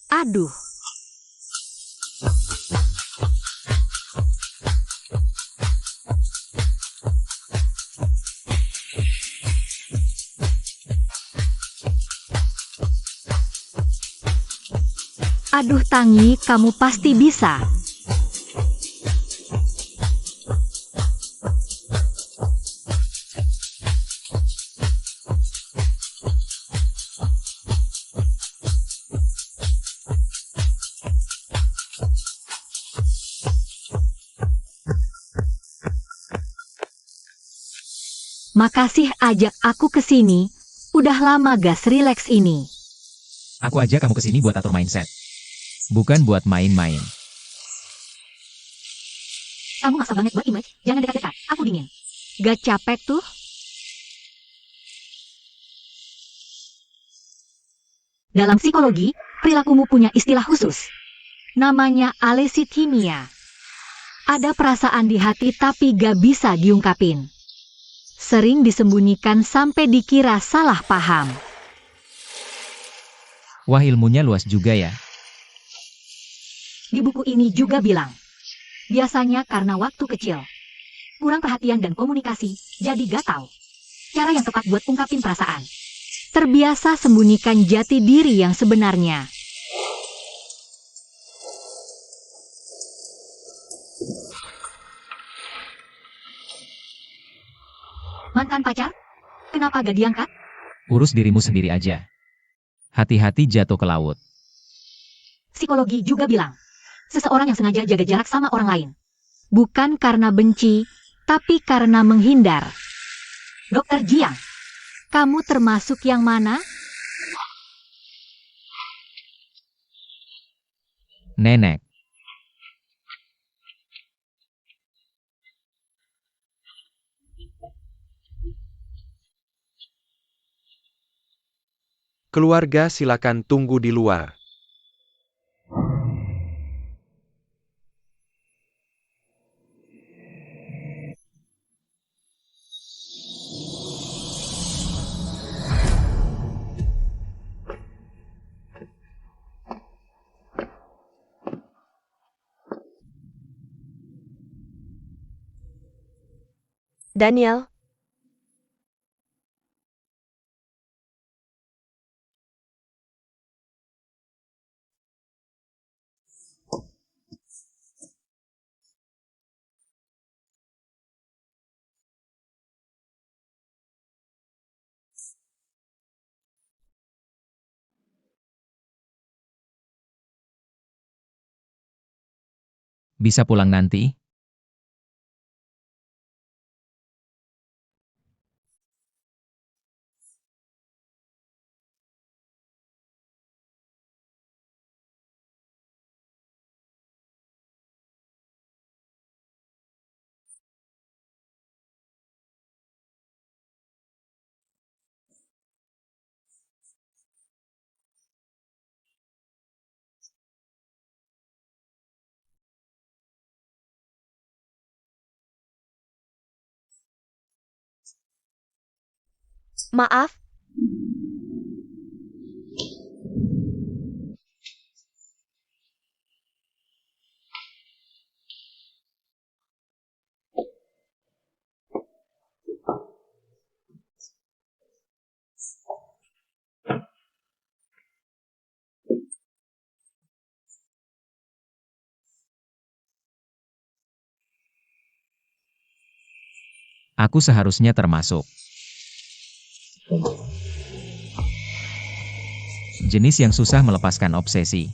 Aduh. Aduh Tangi, kamu pasti bisa. Makasih ajak aku ke sini. Udah lama gas relax ini. Aku aja kamu kesini buat atur mindset. Bukan buat main-main. Kamu maksa banget buat image, jangan dekat-dekat, aku dingin. Gak capek tuh? Dalam psikologi, perilakumu punya istilah khusus. Namanya alesithymia. Ada perasaan di hati tapi gak bisa diungkapin. Sering disembunyikan sampai dikira salah paham. Wah, ilmunya luas juga ya. Di buku ini juga bilang, biasanya karena waktu kecil, kurang perhatian dan komunikasi, jadi gak tahu cara yang tepat buat ungkapin perasaan. Terbiasa sembunyikan jati diri yang sebenarnya. Mantan pacar? Kenapa gak diangkat? Urus dirimu sendiri aja. Hati-hati jatuh ke laut. Psikologi juga bilang, seseorang yang sengaja jaga jarak sama orang lain. Bukan karena benci, tapi karena menghindar. Dokter Jiang, kamu termasuk yang mana? Nenek. Keluarga silakan tunggu di luar. Daniel, Bisa pulang nanti? maaf. Aku seharusnya termasuk jenis yang susah melepaskan obsesi.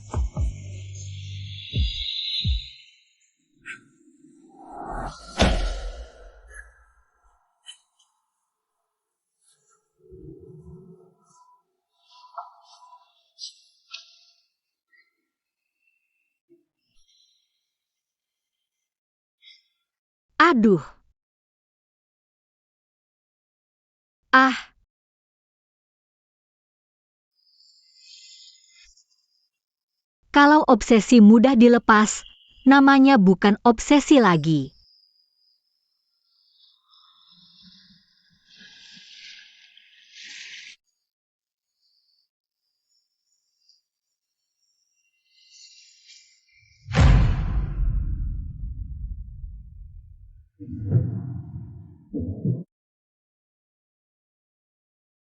Aduh. Ah. Kalau obsesi mudah dilepas, namanya bukan obsesi lagi.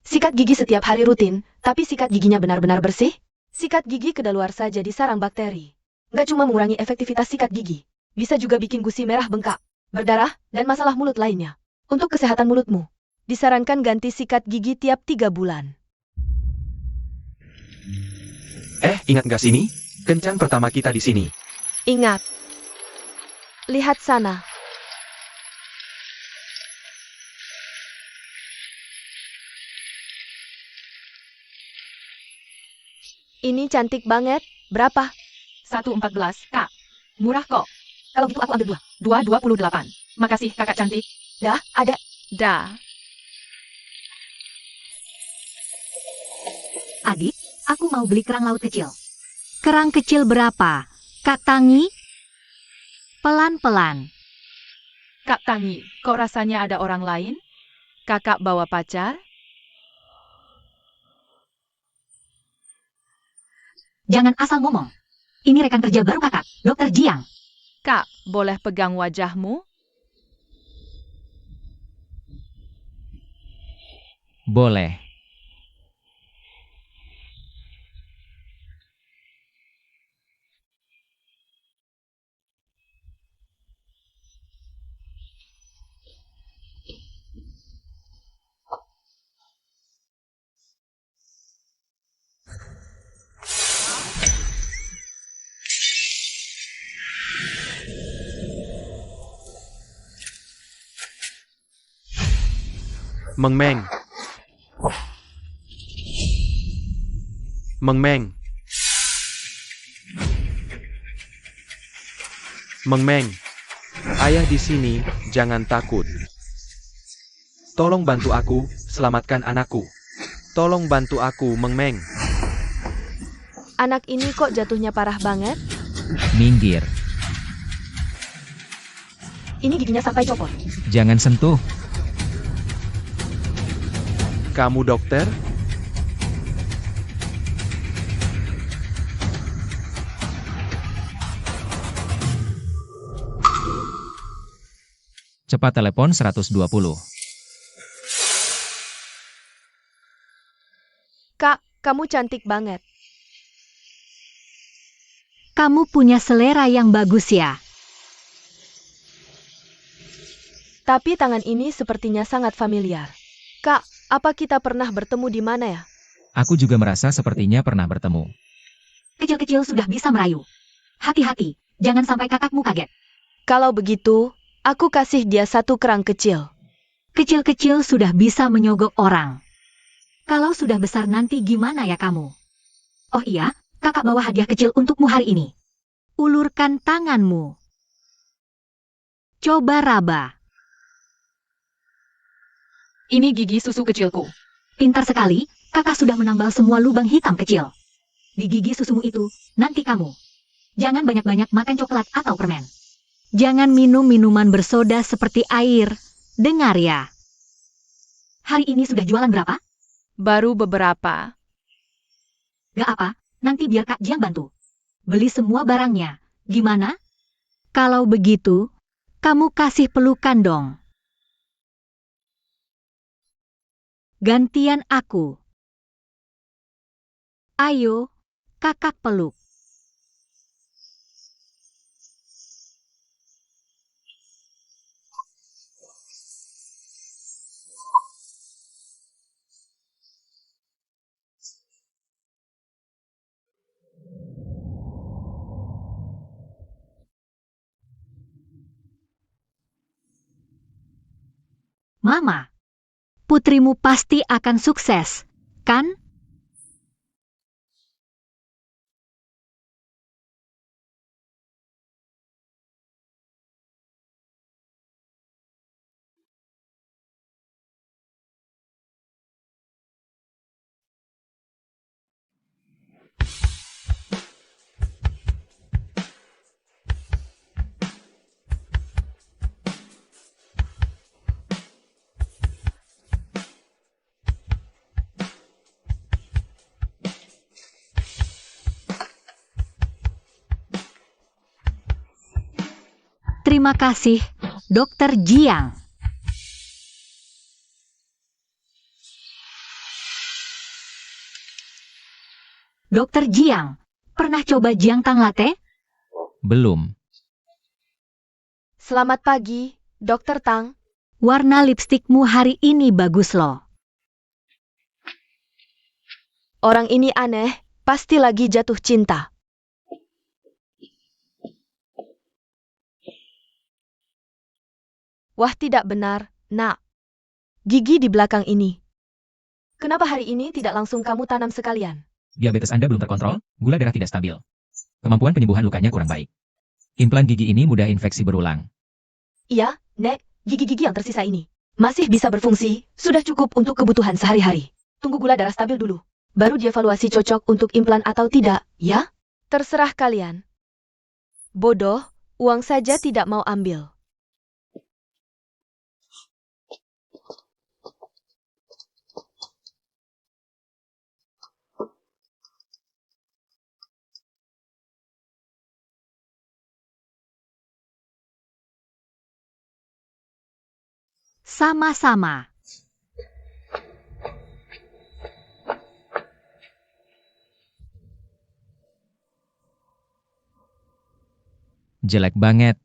Sikat gigi setiap hari rutin, tapi sikat giginya benar-benar bersih? Sikat gigi kedaluarsa jadi sarang bakteri. Nggak cuma mengurangi efektivitas sikat gigi, bisa juga bikin gusi merah bengkak, berdarah, dan masalah mulut lainnya. Untuk kesehatan mulutmu, disarankan ganti sikat gigi tiap 3 bulan. Ingat nggak sini? Kencan pertama kita di sini. Ingat. Lihat sana. Ini cantik banget. Berapa? 1,14, Kak. Murah kok. Kalau gitu aku ambil 2,28. Makasih, kakak cantik. Dah, ada. Dah. Adik, aku mau beli kerang laut kecil. Kerang kecil berapa? Kak Tangi? Pelan-pelan. Kak Tangi, kok rasanya ada orang lain? Kakak bawa pacar? Jangan asal ngomong. Ini rekan kerja baru kakak, Dokter Jiang. Kak, boleh pegang wajahmu? Boleh. Meng Meng. Meng Meng. Meng Meng. Ayah di sini, jangan takut. Tolong bantu aku, selamatkan anakku. Tolong bantu aku, Meng Meng. Anak ini kok jatuhnya parah banget? Minggir. Ini giginya sampai copot. Jangan sentuh. Kamu dokter? Cepat telepon 120. Kak, kamu cantik banget. Kamu punya selera yang bagus ya. Tapi tangan ini sepertinya sangat familiar. Kak, apa kita pernah bertemu di mana ya? Aku juga merasa sepertinya pernah bertemu. Kecil-kecil sudah bisa merayu. Hati-hati, jangan sampai kakakmu kaget. Kalau begitu, aku kasih dia satu kerang kecil. Kecil-kecil sudah bisa menyogok orang. Kalau sudah besar nanti gimana ya kamu? Oh iya, kakak bawa hadiah kecil untukmu hari ini. Ulurkan tanganmu. Coba raba. Ini gigi susu kecilku. Pintar sekali, kakak sudah menambal semua lubang hitam kecil. Di gigi susumu itu, nanti kamu. Jangan banyak-banyak makan coklat atau permen. Jangan minum minuman bersoda seperti air. Dengar ya. Hari ini sudah jualan berapa? Baru beberapa. Gak apa, nanti biar Kak Jiang bantu. Beli semua barangnya. Gimana? Kalau begitu, kamu kasih pelukan dong. Gantian aku. Ayo, kakak peluk. Mama, putrimu pasti akan sukses, kan? Terima kasih, Dokter Jiang. Dokter Jiang, pernah coba Jiang Tang Latte? Belum. Selamat pagi, Dokter Tang. Warna lipstikmu hari ini bagus loh. Orang ini aneh, pasti lagi jatuh cinta. Wah, tidak benar, Nak. Gigi di belakang ini. Kenapa hari ini tidak langsung kamu tanam sekalian? Diabetes Anda belum terkontrol, gula darah tidak stabil. Kemampuan penyembuhan lukanya kurang baik. Implan gigi ini mudah infeksi berulang. Iya, Nek, gigi-gigi yang tersisa ini masih bisa berfungsi, sudah cukup untuk kebutuhan sehari-hari. Tunggu gula darah stabil dulu. Baru dievaluasi cocok untuk implan atau tidak, ya? Terserah kalian. Bodoh, uang saja tidak mau ambil. Sama-sama. Jelek banget.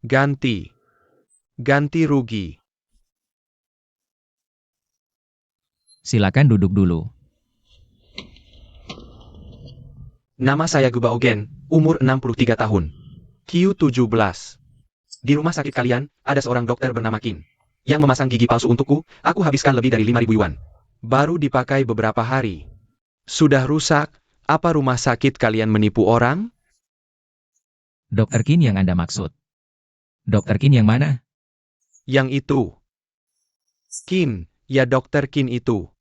Ganti. Ganti rugi. Silakan duduk dulu. Nama saya Guba Ogen, umur 63 tahun. Q17. Di rumah sakit kalian, ada seorang dokter bernama Kin. Yang memasang gigi palsu untukku, aku habiskan lebih dari 5.000 yuan. Baru dipakai beberapa hari. Sudah rusak, apa rumah sakit kalian menipu orang? Dokter Kin yang Anda maksud. Dokter Kin yang mana? Yang itu. Kin, ya dokter Kin itu.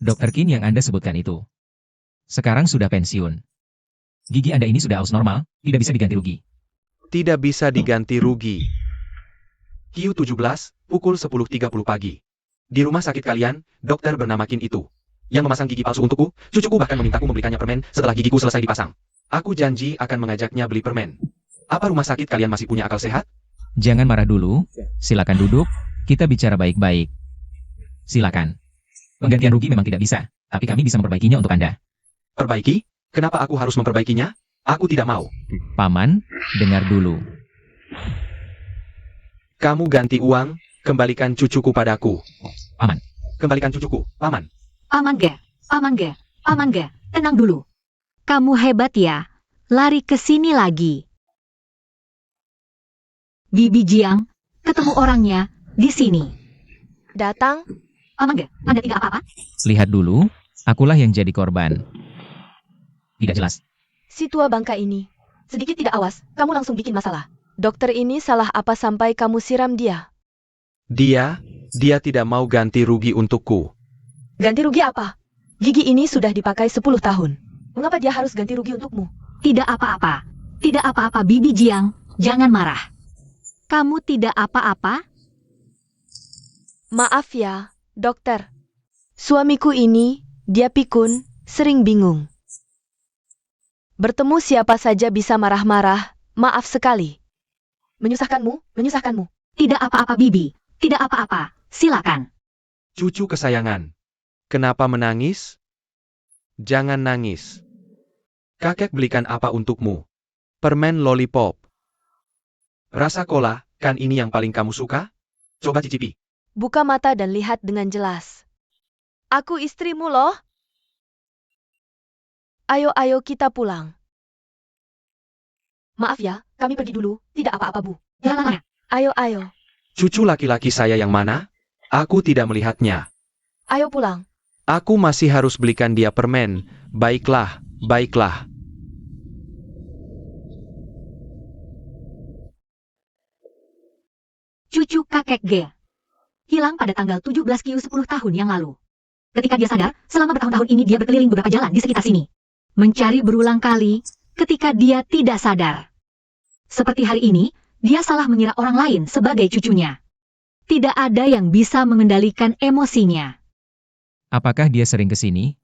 Dokter Kin yang Anda sebutkan itu. Sekarang sudah pensiun. Gigi Anda ini sudah aus normal, tidak bisa diganti rugi. Tidak bisa diganti rugi. Q17, pukul 10.30 pagi. Di rumah sakit kalian, dokter bernama Kin itu. Yang memasang gigi palsu untukku, cucuku bahkan memintaku membelikannya permen setelah gigiku selesai dipasang. Aku janji akan mengajaknya beli permen. Apa rumah sakit kalian masih punya akal sehat? Jangan marah dulu, silakan duduk, kita bicara baik-baik. Silakan. Penggantian rugi memang tidak bisa, tapi kami bisa memperbaikinya untuk Anda. Perbaiki? Kenapa aku harus memperbaikinya? Aku tidak mau. Paman, dengar dulu. Kamu ganti uang, kembalikan cucuku padaku. Paman. Kembalikan cucuku, Paman. Paman Ge, Paman Ge, Paman Ge, tenang dulu. Kamu hebat ya, lari ke sini lagi. Bibi Jiang, ketemu orangnya, di sini. Datang, Paman Ge, Anda tidak apa-apa? Lihat dulu, akulah yang jadi korban. Tidak jelas. si tua bangka ini. Sedikit tidak awas, kamu langsung bikin masalah. Dokter ini salah apa sampai kamu siram dia? Dia tidak mau ganti rugi untukku. Ganti rugi apa? Gigi ini sudah dipakai 10 tahun. Mengapa dia harus ganti rugi untukmu? Tidak apa-apa. Tidak apa-apa Bibi Jiang, jangan marah. Kamu tidak apa-apa? Maaf ya, dokter. Suamiku ini, dia pikun, sering bingung. Bertemu siapa saja bisa marah-marah, maaf sekali. Menyusahkanmu, menyusahkanmu. Tidak apa-apa Bibi, tidak apa-apa, silakan. Cucu kesayangan. Kenapa menangis? Jangan nangis. Kakek belikan apa untukmu? Permen lollipop. Rasa cola, kan ini yang paling kamu suka? Coba cicipi. Buka mata dan lihat dengan jelas. Aku istrimu loh. Ayo kita pulang. Maaf ya, kami pergi dulu, tidak apa-apa Bu. Jalannya. Ayo. Cucu laki-laki saya yang mana? Aku tidak melihatnya. Ayo pulang. Aku masih harus belikan dia permen. Baiklah. Cucu kakek Ge. Hilang pada tanggal 17 Q 10 tahun yang lalu. Ketika dia sadar, selama bertahun-tahun ini dia berkeliling beberapa jalan di sekitar sini. Mencari berulang kali, ketika dia tidak sadar. Seperti hari ini, dia salah mengira orang lain sebagai cucunya. Tidak ada yang bisa mengendalikan emosinya. Apakah dia sering ke sini?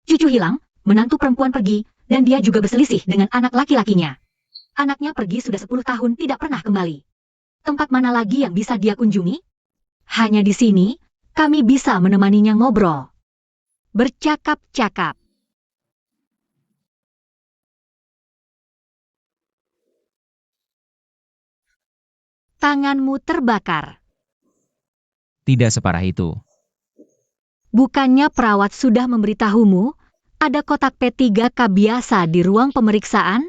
Cucu hilang, menantu perempuan pergi, dan dia juga berselisih dengan anak laki-lakinya. Anaknya pergi sudah 10 tahun tidak pernah kembali. Tempat mana lagi yang bisa dia kunjungi? Hanya di sini, kami bisa menemaninya ngobrol. Bercakap-cakap. Tanganmu terbakar. Tidak separah itu. Bukannya perawat sudah memberitahumu, ada kotak P3K biasa di ruang pemeriksaan?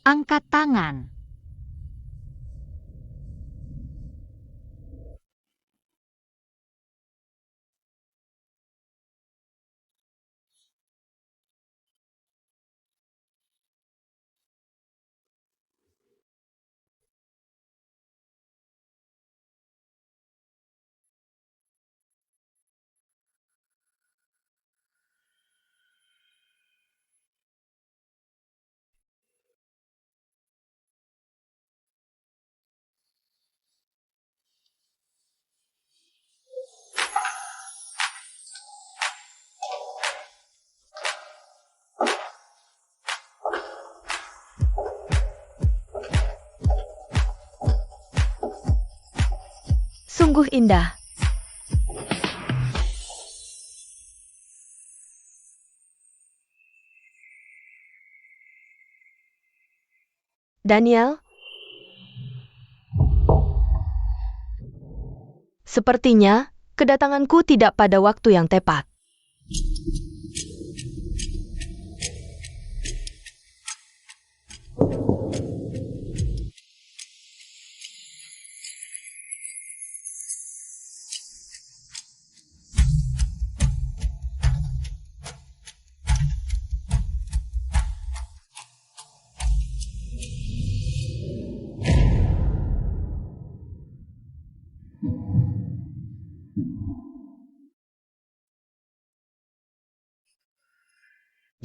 Angkat tangan. Sungguh indah. Daniel, Sepertinya, kedatanganku tidak pada waktu yang tepat.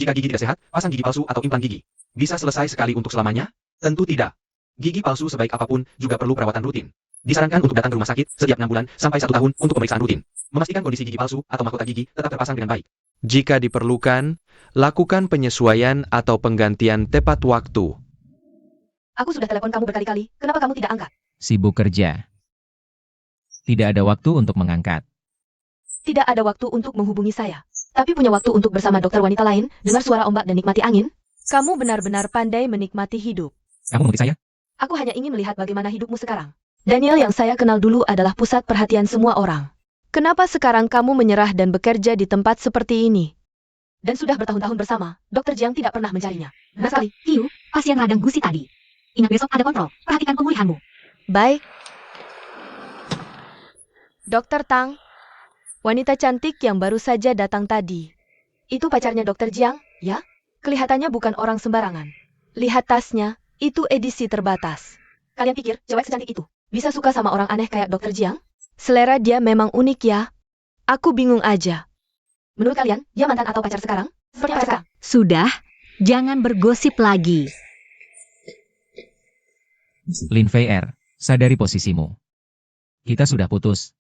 Jika gigi tidak sehat, pasang gigi palsu atau implan gigi. Bisa selesai sekali untuk selamanya? Tentu tidak. Gigi palsu sebaik apapun juga perlu perawatan rutin. Disarankan untuk datang ke rumah sakit setiap 6 bulan sampai 1 tahun untuk pemeriksaan rutin. Memastikan kondisi gigi palsu atau mahkota gigi tetap terpasang dengan baik. Jika diperlukan, lakukan penyesuaian atau penggantian tepat waktu. Aku sudah telepon kamu berkali-kali, kenapa kamu tidak angkat? Sibuk kerja. Tidak ada waktu untuk mengangkat. Tidak ada waktu untuk menghubungi saya. Tapi punya waktu untuk bersama dokter wanita lain, dengar suara ombak dan nikmati angin? Kamu benar-benar pandai menikmati hidup. Kamu menuntut saya? Aku hanya ingin melihat bagaimana hidupmu sekarang. Daniel yang saya kenal dulu adalah pusat perhatian semua orang. Kenapa sekarang kamu menyerah dan bekerja di tempat seperti ini? Dan sudah bertahun-tahun bersama, Dr. Jiang tidak pernah mencarinya. Benar sekali. Hiu, pasien radang gusi tadi. Ingat besok ada kontrol, perhatikan pemulihanmu. Baik. Dr. Tang, wanita cantik yang baru saja datang tadi. Itu pacarnya Dr. Jiang, ya? Kelihatannya bukan orang sembarangan. Lihat tasnya, itu edisi terbatas. Kalian pikir cewek secantik itu bisa suka sama orang aneh kayak Dr. Jiang? Selera dia memang unik ya. Aku bingung aja. Menurut kalian, dia mantan atau pacar sekarang? Seperti apa sekarang? Sudah, jangan bergosip lagi. Lin Fei Er, sadari posisimu. Kita sudah putus.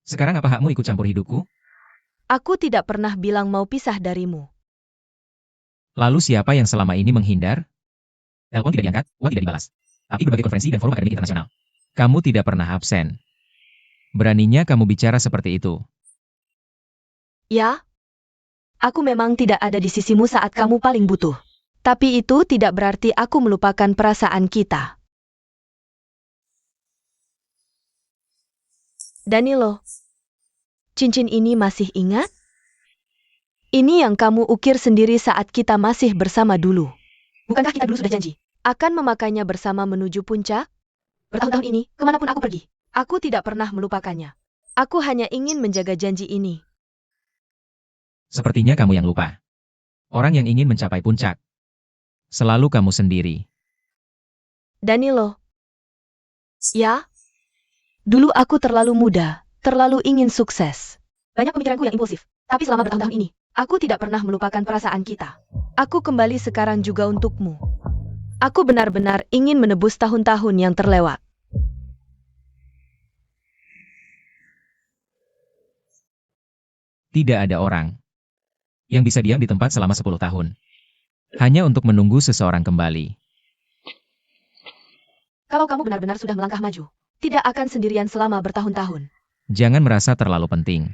Sekarang apa hakmu ikut campur hidupku? Aku tidak pernah bilang mau pisah darimu. Lalu siapa yang selama ini menghindar? Telepon tidak diangkat, uang tidak dibalas. Tapi berbagai konferensi dan forum akademik internasional. Kamu tidak pernah absen. Beraninya kamu bicara seperti itu. Ya, aku memang tidak ada di sisimu saat kamu paling butuh. Tapi itu tidak berarti aku melupakan perasaan kita. Danilo, cincin ini masih ingat? Ini yang kamu ukir sendiri saat kita masih bersama dulu. Bukankah kita dulu sudah janji? Akan memakainya bersama menuju puncak? Bertahun-tahun ini, kemanapun aku pergi, aku tidak pernah melupakannya. Aku hanya ingin menjaga janji ini. Sepertinya kamu yang lupa. Orang yang ingin mencapai puncak. Selalu kamu sendiri. Danilo. Ya? Dulu aku terlalu muda, terlalu ingin sukses. Banyak pemikiranku yang impulsif, tapi selama bertahun-tahun ini, aku tidak pernah melupakan perasaan kita. Aku kembali sekarang juga untukmu. Aku benar-benar ingin menebus tahun-tahun yang terlewat. Tidak ada orang yang bisa diam di tempat selama 10 tahun. Hanya untuk menunggu seseorang kembali. Kalau kamu benar-benar sudah melangkah maju, tidak akan sendirian selama bertahun-tahun. Jangan merasa terlalu penting.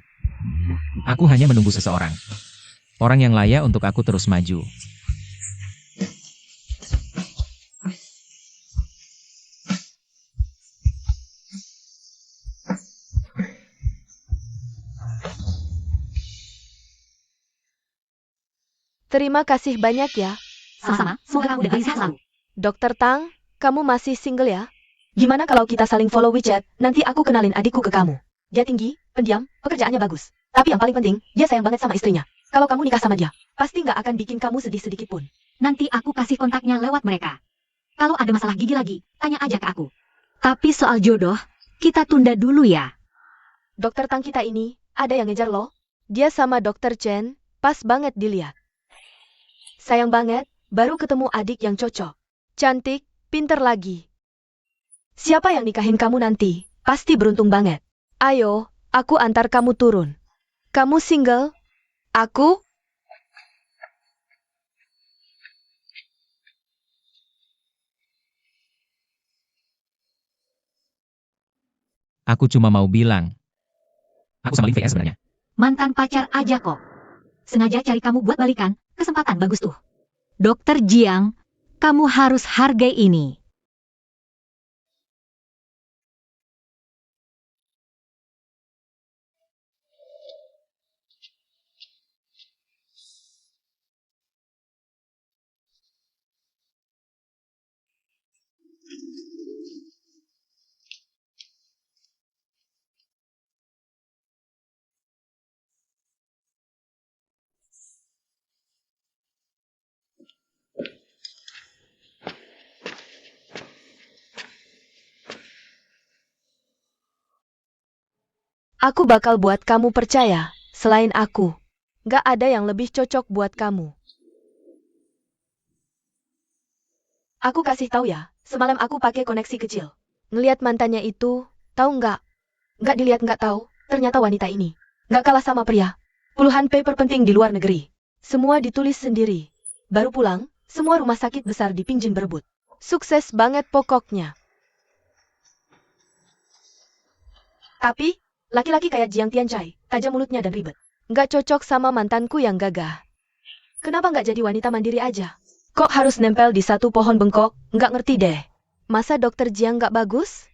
Aku hanya menunggu seseorang. Orang yang layak untuk aku terus maju. Terima kasih banyak ya. Sama-sama, semoga kamu dapat sehat selalu. Dr. Tang, kamu masih single ya? Gimana kalau kita saling follow WeChat, nanti aku kenalin adikku ke kamu. Dia tinggi, pendiam, pekerjaannya bagus. Tapi yang paling penting, dia sayang banget sama istrinya. Kalau kamu nikah sama dia, pasti nggak akan bikin kamu sedih sedikit pun. Nanti aku kasih kontaknya lewat mereka. Kalau ada masalah gigi lagi, tanya aja ke aku. Tapi soal jodoh, kita tunda dulu ya. Dokter Tang kita ini, ada yang ngejar loh. Dia sama Dokter Chen, pas banget dilihat. Sayang banget, baru ketemu adik yang cocok. Cantik, pinter lagi. Siapa yang nikahin kamu nanti? Pasti beruntung banget. Ayo, aku antar kamu turun. Kamu single? Aku? Aku cuma mau bilang. Aku sama Lin Fei sebenarnya. Mantan pacar aja kok. Sengaja cari kamu buat balikan, kesempatan bagus tuh. Dokter Jiang, kamu harus hargai ini. Aku bakal buat kamu percaya, selain aku. Gak ada yang lebih cocok buat kamu. Aku kasih tahu ya, semalam aku pakai koneksi kecil. Ngeliat mantannya itu, tahu nggak? Nggak dilihat nggak tahu, ternyata wanita ini nggak kalah sama pria. Puluhan paper penting di luar negeri. Semua ditulis sendiri. Baru pulang, semua rumah sakit besar dipinjin berebut. Sukses banget pokoknya. Tapi, laki-laki kayak Jiang Tianchai, tajam mulutnya dan ribet. Nggak cocok sama mantanku yang gagah. Kenapa nggak jadi wanita mandiri aja? Kok harus nempel di satu pohon bengkok? Nggak ngerti deh. Masa dokter Jiang nggak bagus?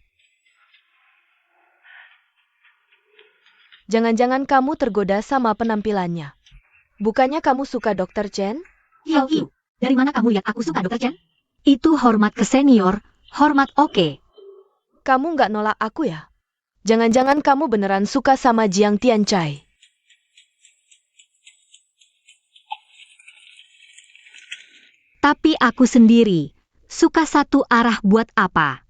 Jangan-jangan kamu tergoda sama penampilannya. Bukannya kamu suka dokter Chen? Hiu, dari mana kamu lihat aku suka Dr. Chen? Itu hormat ke senior, hormat oke. Kamu nggak nolak aku ya? Jangan-jangan kamu beneran suka sama Jiang Tianchai. Tapi aku sendiri, suka satu arah buat apa?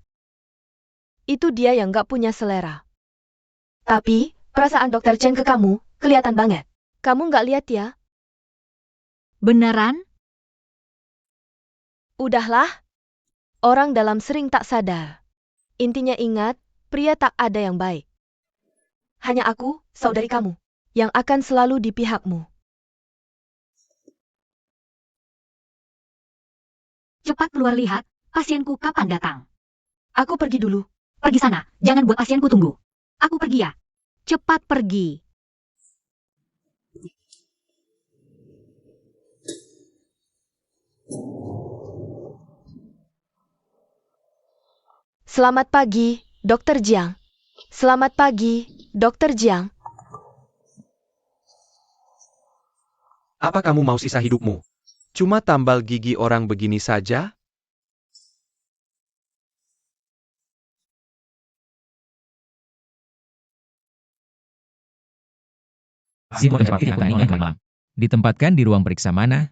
Itu dia yang nggak punya selera. Tapi, perasaan dokter Chen ke kamu, kelihatan banget. Kamu nggak lihat ya? Beneran? Udahlah. Orang dalam sering tak sadar. Intinya ingat, pria tak ada yang baik. Hanya aku, saudari kamu, yang akan selalu di pihakmu. Cepat keluar lihat, pasienku kapan datang. Aku pergi dulu. Pergi sana, jangan buat pasienku tunggu. Aku pergi ya. Cepat pergi. Selamat pagi, Dokter Jiang. Selamat pagi, Dokter Jiang. Apa kamu mau sisa hidupmu? Cuma tambal gigi orang begini saja? Sibuk cepat ini bukan malam. Ditempatkan di ruang periksa mana?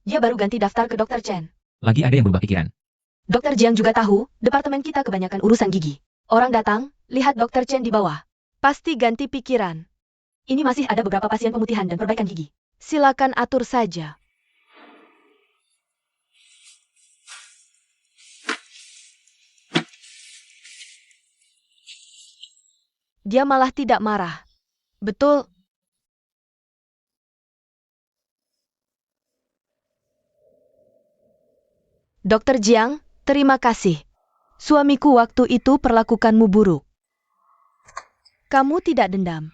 Dia baru ganti daftar ke Dokter Chen. Lagi ada yang berubah pikiran. Dokter Jiang juga tahu, departemen kita kebanyakan urusan gigi. Orang datang, lihat Dokter Chen di bawah. Pasti ganti pikiran. Ini masih ada beberapa pasien pemutihan dan perbaikan gigi. Silakan atur saja. Dia malah tidak marah. Betul. Dokter Jiang, terima kasih. Suamiku waktu itu perlakukanmu buruk. Kamu tidak dendam.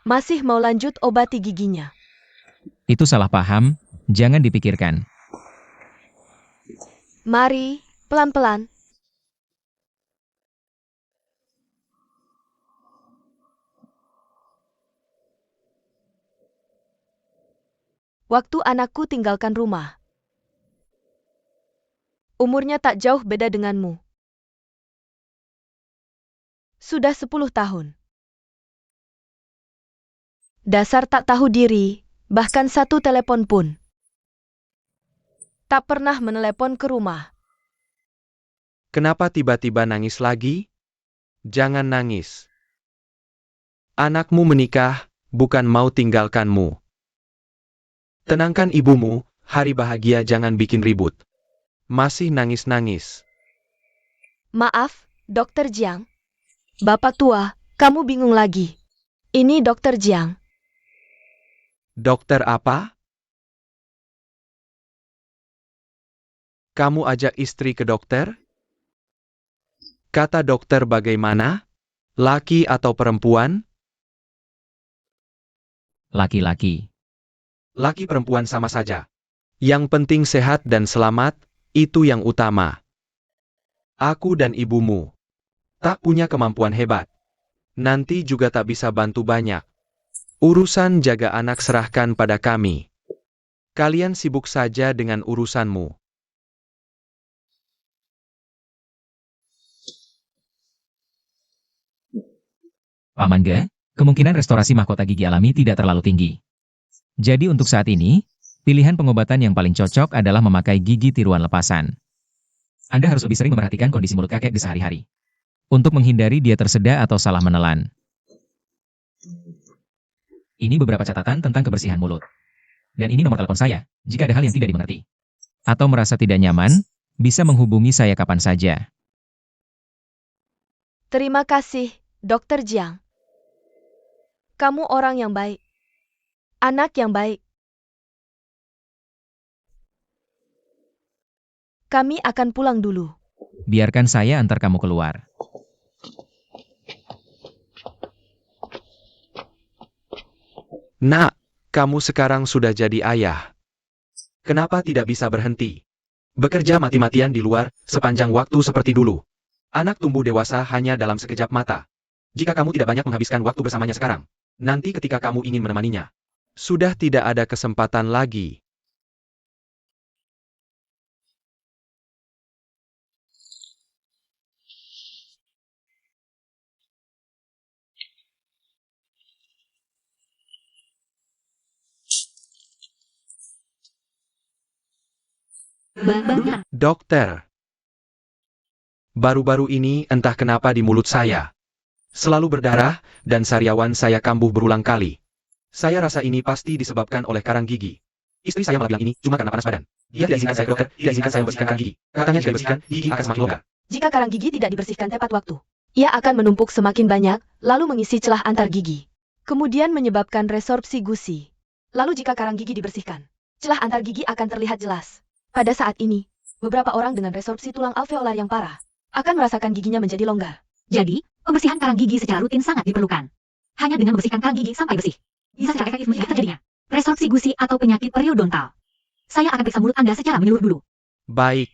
Masih mau lanjut obati giginya. Itu salah paham, jangan dipikirkan. Mari, pelan-pelan. Waktu anakku tinggalkan rumah. Umurnya tak jauh beda denganmu. Sudah 10 tahun. Dasar tak tahu diri, bahkan satu telepon pun. Tak pernah menelepon ke rumah. Kenapa tiba-tiba nangis lagi? Jangan nangis. Anakmu menikah, bukan mau tinggalkanmu. Tenangkan ibumu, hari bahagia jangan bikin ribut. Masih nangis-nangis. Maaf, Dokter Jiang. Bapak tua, kamu bingung lagi. Ini Dokter Jiang. Dokter apa? Kamu ajak istri ke dokter? Kata dokter bagaimana? Laki atau perempuan? Laki-laki. Laki perempuan sama saja. Yang penting sehat dan selamat, itu yang utama. Aku dan ibumu tak punya kemampuan hebat. Nanti juga tak bisa bantu banyak. Urusan jaga anak serahkan pada kami. Kalian sibuk saja dengan urusanmu. Pak Mangga, kemungkinan restorasi mahkota gigi alami tidak terlalu tinggi. Jadi untuk saat ini, pilihan pengobatan yang paling cocok adalah memakai gigi tiruan lepasan. Anda harus lebih sering memperhatikan kondisi mulut kakek di sehari-hari. untuk menghindari dia tersedak atau salah menelan. Ini beberapa catatan tentang kebersihan mulut. Dan ini nomor telepon saya, jika ada hal yang tidak dimengerti. Atau merasa tidak nyaman, bisa menghubungi saya kapan saja. Terima kasih, Dr. Jiang. Kamu orang yang baik. Anak yang baik. Kami akan pulang dulu. Biarkan saya antar kamu keluar. Nak, kamu sekarang sudah jadi ayah. Kenapa tidak bisa berhenti? Bekerja mati-matian di luar sepanjang waktu seperti dulu. Anak tumbuh dewasa hanya dalam sekejap mata. Jika kamu tidak banyak menghabiskan waktu bersamanya sekarang, nanti ketika kamu ingin menemaninya, Sudah tidak ada kesempatan lagi. Benar. Dokter. Baru-baru ini entah kenapa di mulut saya selalu berdarah, dan sariawan saya kambuh berulang kali. Saya rasa ini pasti disebabkan oleh karang gigi. Istri saya malah bilang ini cuma karena panas badan. Dia tidak izinkan saya ke dokter, tidak izinkan saya membersihkan karang gigi. Katanya jika dibersihkan, gigi akan semakin longgar. Jika karang gigi tidak dibersihkan tepat waktu, ia akan menumpuk semakin banyak, lalu mengisi celah antar gigi. Kemudian menyebabkan resorpsi gusi. Lalu jika karang gigi dibersihkan, celah antar gigi akan terlihat jelas. Pada saat ini, beberapa orang dengan resorpsi tulang alveolar yang parah akan merasakan giginya menjadi longgar. Jadi, pembersihan karang gigi secara rutin sangat diperlukan. Hanya dengan membersihkan karang gigi sampai bersih, bisa secara efektif mencegah terjadinya resorpsi gusi atau penyakit periodontal. Saya akan periksa mulut Anda secara menyeluruh dulu. baik.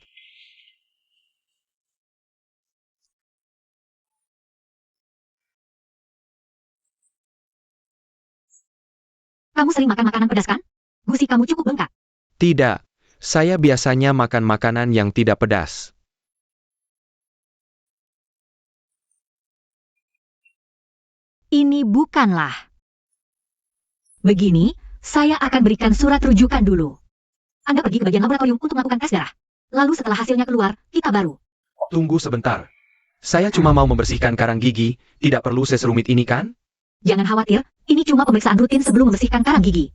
Kamu sering makan makanan pedas kan? Gusi kamu cukup bengkak. Tidak. Saya biasanya makan makanan yang tidak pedas. Ini bukanlah. Begini, saya akan berikan surat rujukan dulu. Anda pergi ke bagian laboratorium untuk melakukan tes darah. Lalu setelah hasilnya keluar, kita baru. Tunggu sebentar. Saya cuma mau membersihkan karang gigi, tidak perlu seserumit ini kan? Jangan khawatir, ini cuma pemeriksaan rutin sebelum membersihkan karang gigi.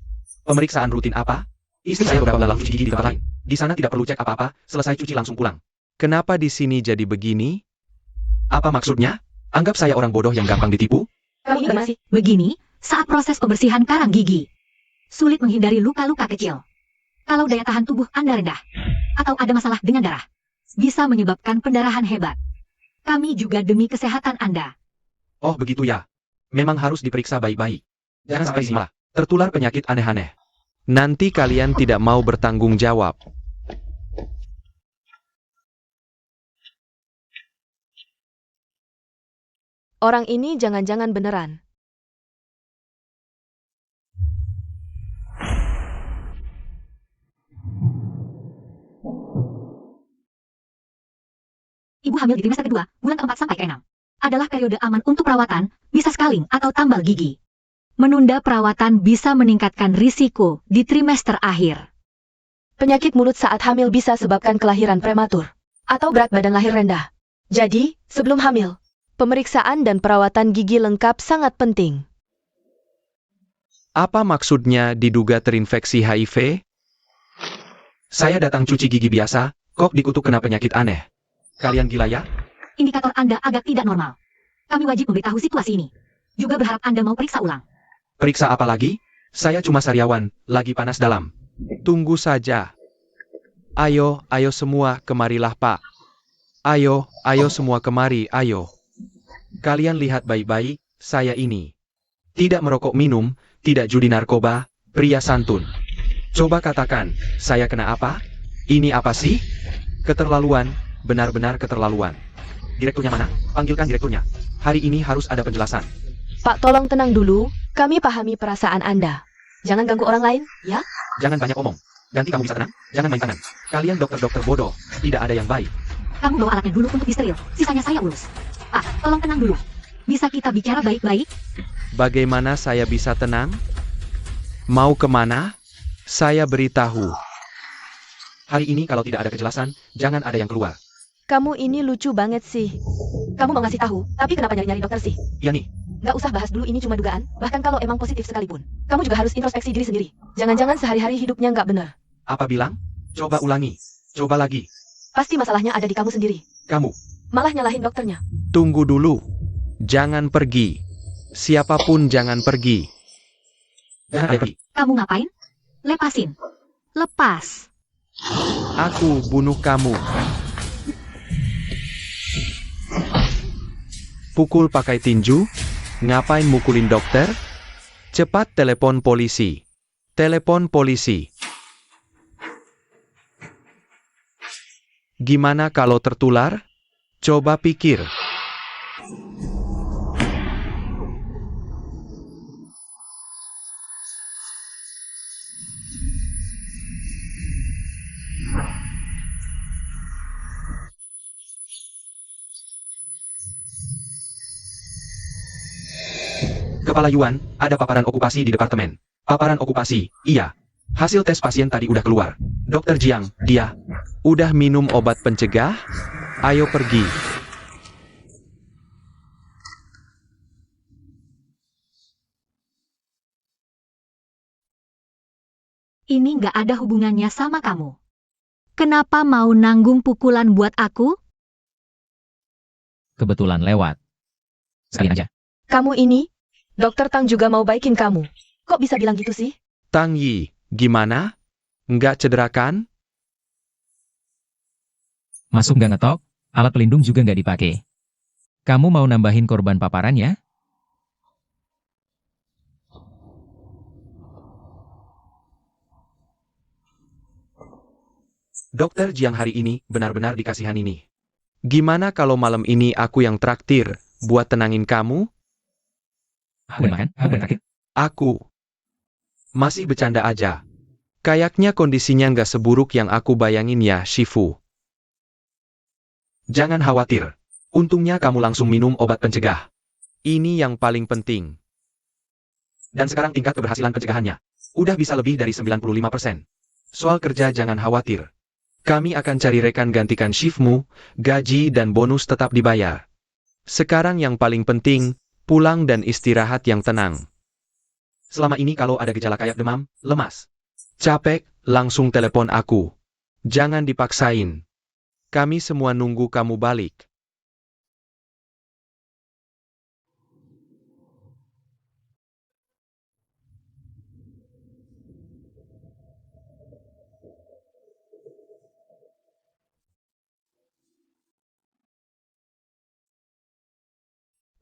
Pemeriksaan rutin apa? Istri saya beberapa lalu cuci gigi di tempat lain. Di sana tidak perlu cek apa-apa, selesai cuci langsung pulang. Kenapa di sini jadi begini? Apa maksudnya? Anggap saya orang bodoh yang gampang ditipu? Kamu ini masih Begini, saat proses pembersihan karang gigi, sulit menghindari luka-luka kecil. Kalau daya tahan tubuh Anda rendah, atau ada masalah dengan darah, bisa menyebabkan pendarahan hebat. Kami juga demi kesehatan Anda. Oh begitu ya. Memang harus diperiksa baik-baik. Jangan sampai malah tertular penyakit aneh-aneh. Nanti kalian tidak mau bertanggung jawab. orang ini jangan-jangan beneran. Ibu hamil di trimester kedua, bulan keempat sampai ke-6. Adalah periode aman untuk perawatan, bisa scaling atau tambal gigi. Menunda perawatan bisa meningkatkan risiko di trimester akhir. Penyakit mulut saat hamil bisa sebabkan kelahiran prematur atau berat badan lahir rendah. Jadi, sebelum hamil, pemeriksaan dan perawatan gigi lengkap sangat penting. Apa maksudnya diduga terinfeksi HIV? Saya datang cuci gigi biasa, kok dikutuk kena penyakit aneh. Kalian gila ya? Indikator Anda agak tidak normal. Kami wajib memberitahu situasi ini. Juga berharap Anda mau periksa ulang. Periksa apa lagi? Saya cuma sariawan, lagi panas dalam. Tunggu saja. Ayo, ayo semua, kemarilah Pak. Ayo, ayo semua kemari, ayo. Kalian lihat baik-baik, saya ini. Tidak merokok minum, tidak judi narkoba, pria santun. Coba katakan, saya kena apa? Ini apa sih? Keterlaluan, benar-benar keterlaluan. Direkturnya mana? Panggilkan direkturnya. Hari ini harus ada penjelasan. Pak, tolong tenang dulu. Kami pahami perasaan Anda. Jangan ganggu orang lain, ya? Jangan banyak omong. Ganti kamu bisa tenang, jangan main tangan. Kalian dokter-dokter bodoh, tidak ada yang baik. Kamu bawa alatnya dulu untuk disteril. Sisanya saya urus. Pak, tolong tenang dulu. Bisa kita bicara baik-baik? Bagaimana saya bisa tenang? Mau kemana? Saya beritahu. Hari ini kalau tidak ada kejelasan, jangan ada yang keluar. Kamu ini lucu banget sih. Kamu mau ngasih tahu, tapi kenapa nyari-nyari dokter sih? Ya nih, Nggak usah bahas dulu, ini cuma dugaan. Bahkan kalau emang positif sekalipun, kamu juga harus introspeksi diri sendiri. Jangan-jangan sehari-hari hidupnya nggak benar. apa bilang? Coba ulangi. Coba lagi. Pasti masalahnya ada di kamu sendiri. Kamu. Malah nyalahin dokternya. Tunggu dulu. Jangan pergi. Siapapun jangan pergi. Jangan ada pergi. Kamu ngapain? Lepasin. Lepas. Aku bunuh kamu. Pukul pakai tinju? Ngapain mukulin dokter? Cepat telepon polisi. Telepon polisi. Gimana kalau tertular? Coba pikir. Kepala Yuan, ada paparan okupasi di departemen. Paparan okupasi, iya. Hasil tes pasien tadi udah keluar. Dokter Jiang, dia. Udah minum obat pencegah? Ayo pergi. Ini nggak ada hubungannya sama kamu. Kenapa mau nanggung pukulan buat aku? Kebetulan lewat. Sekalian aja. Kamu ini, Dokter Tang juga mau baikin kamu. Kok bisa bilang gitu sih? Tang Yi, gimana? Nggak cedera kan? Masuk nggak ngetok, alat pelindung juga nggak dipakai. Kamu mau nambahin korban paparan ya? Dokter Jiang hari ini benar-benar dikasihan ini. Gimana kalau malam ini aku yang traktir, buat tenangin kamu? Aku makan, aku sakit. Aku. Masih bercanda aja. Kayaknya kondisinya nggak seburuk yang aku bayangin ya, Shifu. Jangan khawatir. Untungnya kamu langsung minum obat pencegah. Ini yang paling penting. Dan sekarang tingkat keberhasilan pencegahannya udah bisa lebih dari 95%. Soal kerja jangan khawatir. Kami akan cari rekan gantikan shiftmu, gaji dan bonus tetap dibayar. Sekarang yang paling penting, pulang dan istirahat yang tenang. Selama ini kalau ada gejala kayak demam, lemas, Capek, langsung telepon aku. Jangan dipaksain. Kami semua nunggu kamu balik.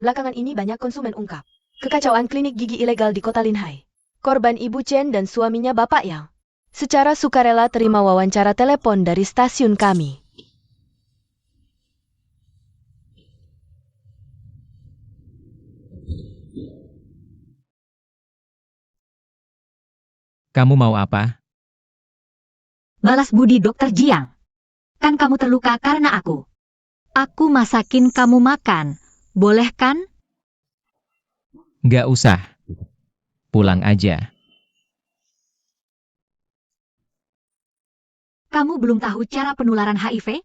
Belakangan ini banyak konsumen ungkap kekacauan klinik gigi ilegal di kota Linhai. Korban Ibu Chen dan suaminya Bapak Yang secara sukarela terima wawancara telepon dari stasiun kami. Kamu mau apa? Balas budi Dokter Jiang. Kan kamu terluka karena aku. Aku masakin kamu makan. Boleh kan? Nggak usah. Pulang aja. Kamu belum tahu cara penularan HIV?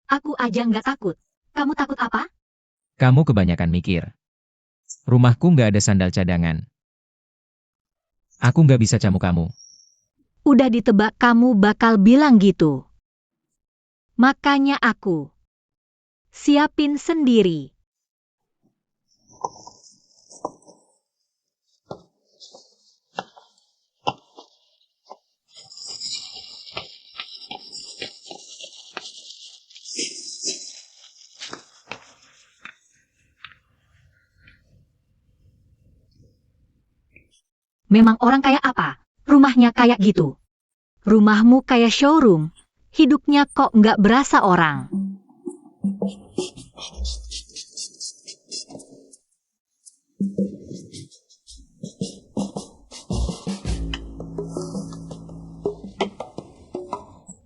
Aku aja nggak takut. Kamu takut apa? Kamu kebanyakan mikir. Rumahku nggak ada sandal cadangan. Aku nggak bisa jamu kamu. Udah ditebak kamu bakal bilang gitu. Makanya aku siapin sendiri. Memang orang kayak apa? Rumahnya kayak gitu. Rumahmu kayak showroom. Hidupnya kok nggak berasa orang.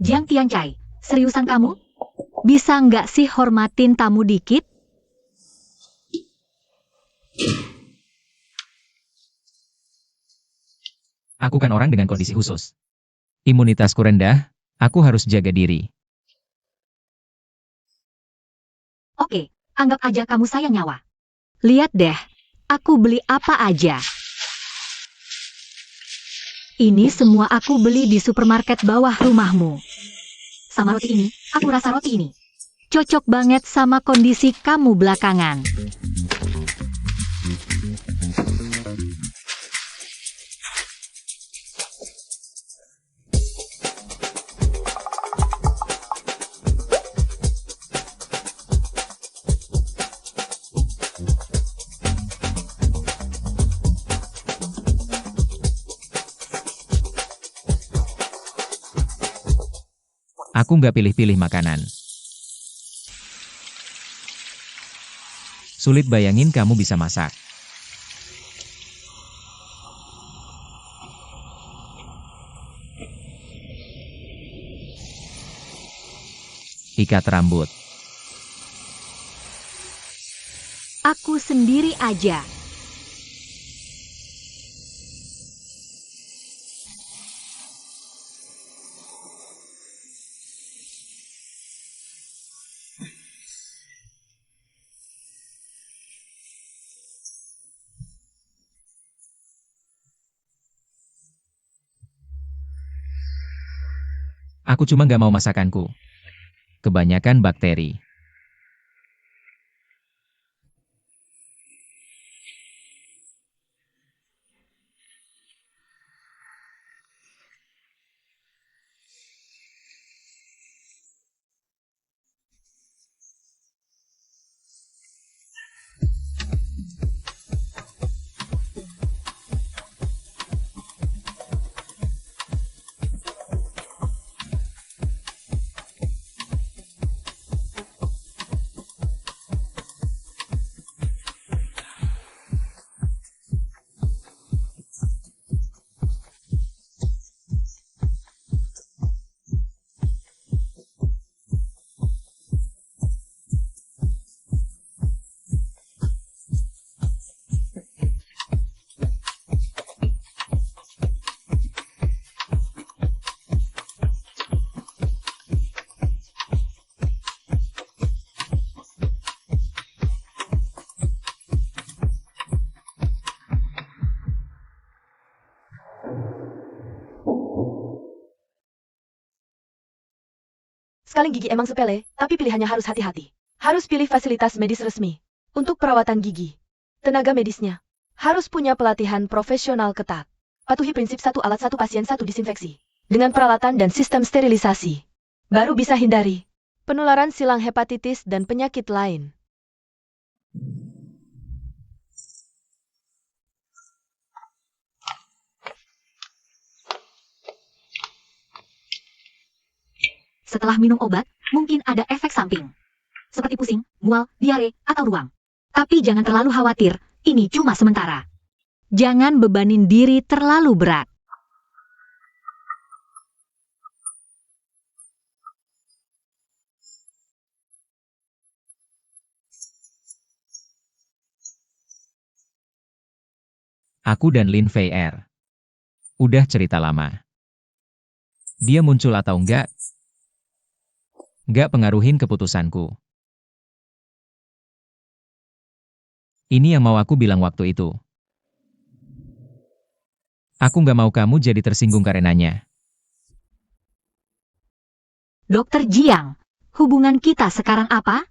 Jiang Tiancai, seriusan kamu? Bisa nggak sih hormatin tamu dikit? Aku kan orang dengan kondisi khusus. Imunitasku rendah, aku harus jaga diri. Oke, Anggap aja kamu sayang nyawa. Lihat deh, aku beli apa aja. Ini semua aku beli di supermarket bawah rumahmu. Sama roti ini, aku rasa roti ini cocok banget sama kondisi kamu belakangan. Aku nggak pilih-pilih makanan. Sulit bayangin kamu bisa masak. Ikat rambut. Aku sendiri aja. Aku cuma nggak mau masakanku. Kebanyakan bakteri. Scaling gigi emang sepele, tapi pilihannya harus hati-hati. Harus pilih fasilitas medis resmi. Untuk perawatan gigi, tenaga medisnya harus punya pelatihan profesional ketat. Patuhi prinsip 1 alat 1 pasien 1 disinfeksi. Dengan peralatan dan sistem sterilisasi, baru bisa hindari penularan silang hepatitis dan penyakit lain. Setelah minum obat, mungkin ada efek samping. Seperti pusing, mual, diare, atau ruam. Tapi jangan terlalu khawatir, ini cuma sementara. Jangan bebanin diri terlalu berat. Aku dan Lin Fei Er. Udah cerita lama. Dia muncul atau enggak? Nggak pengaruhin keputusanku. Ini yang mau aku bilang waktu itu. Aku nggak mau kamu jadi tersinggung karenanya. Dokter Jiang, hubungan kita sekarang apa?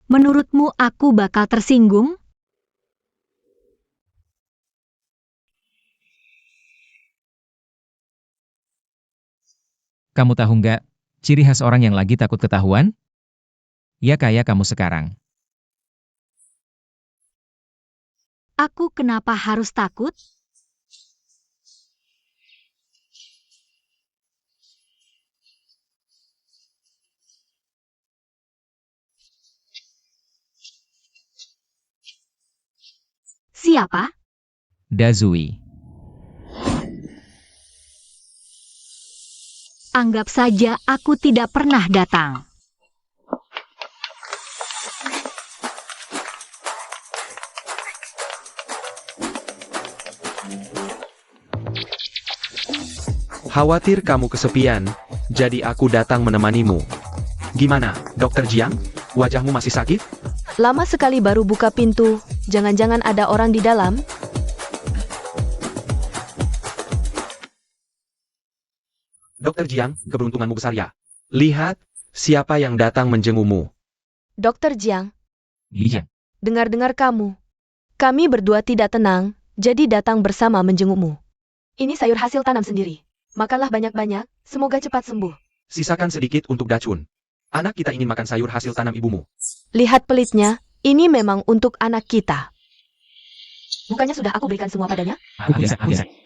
Menurutmu aku bakal tersinggung? Kamu tahu nggak, ciri khas orang yang lagi takut ketahuan? Ya kayak kamu sekarang. Aku kenapa harus takut? Siapa? Dazui. Anggap saja aku tidak pernah datang. Khawatir kamu kesepian, jadi aku datang menemanimu. Gimana, Dokter Jiang? Wajahmu masih sakit? Lama sekali baru buka pintu. Jangan-jangan ada orang di dalam? Dokter Jiang, keberuntunganmu besar ya. Lihat, siapa yang datang menjengukmu. Dokter Jiang, Gigi Jiang, dengar-dengar kamu. Kami berdua tidak tenang, jadi datang bersama menjengukmu. Ini sayur hasil tanam sendiri. Makanlah banyak-banyak, semoga cepat sembuh. Sisakan sedikit untuk Dacun. Anak kita ingin makan sayur hasil tanam ibumu. Lihat pelitnya, ini memang untuk anak kita. Bukannya sudah aku berikan semua padanya? aku bisa.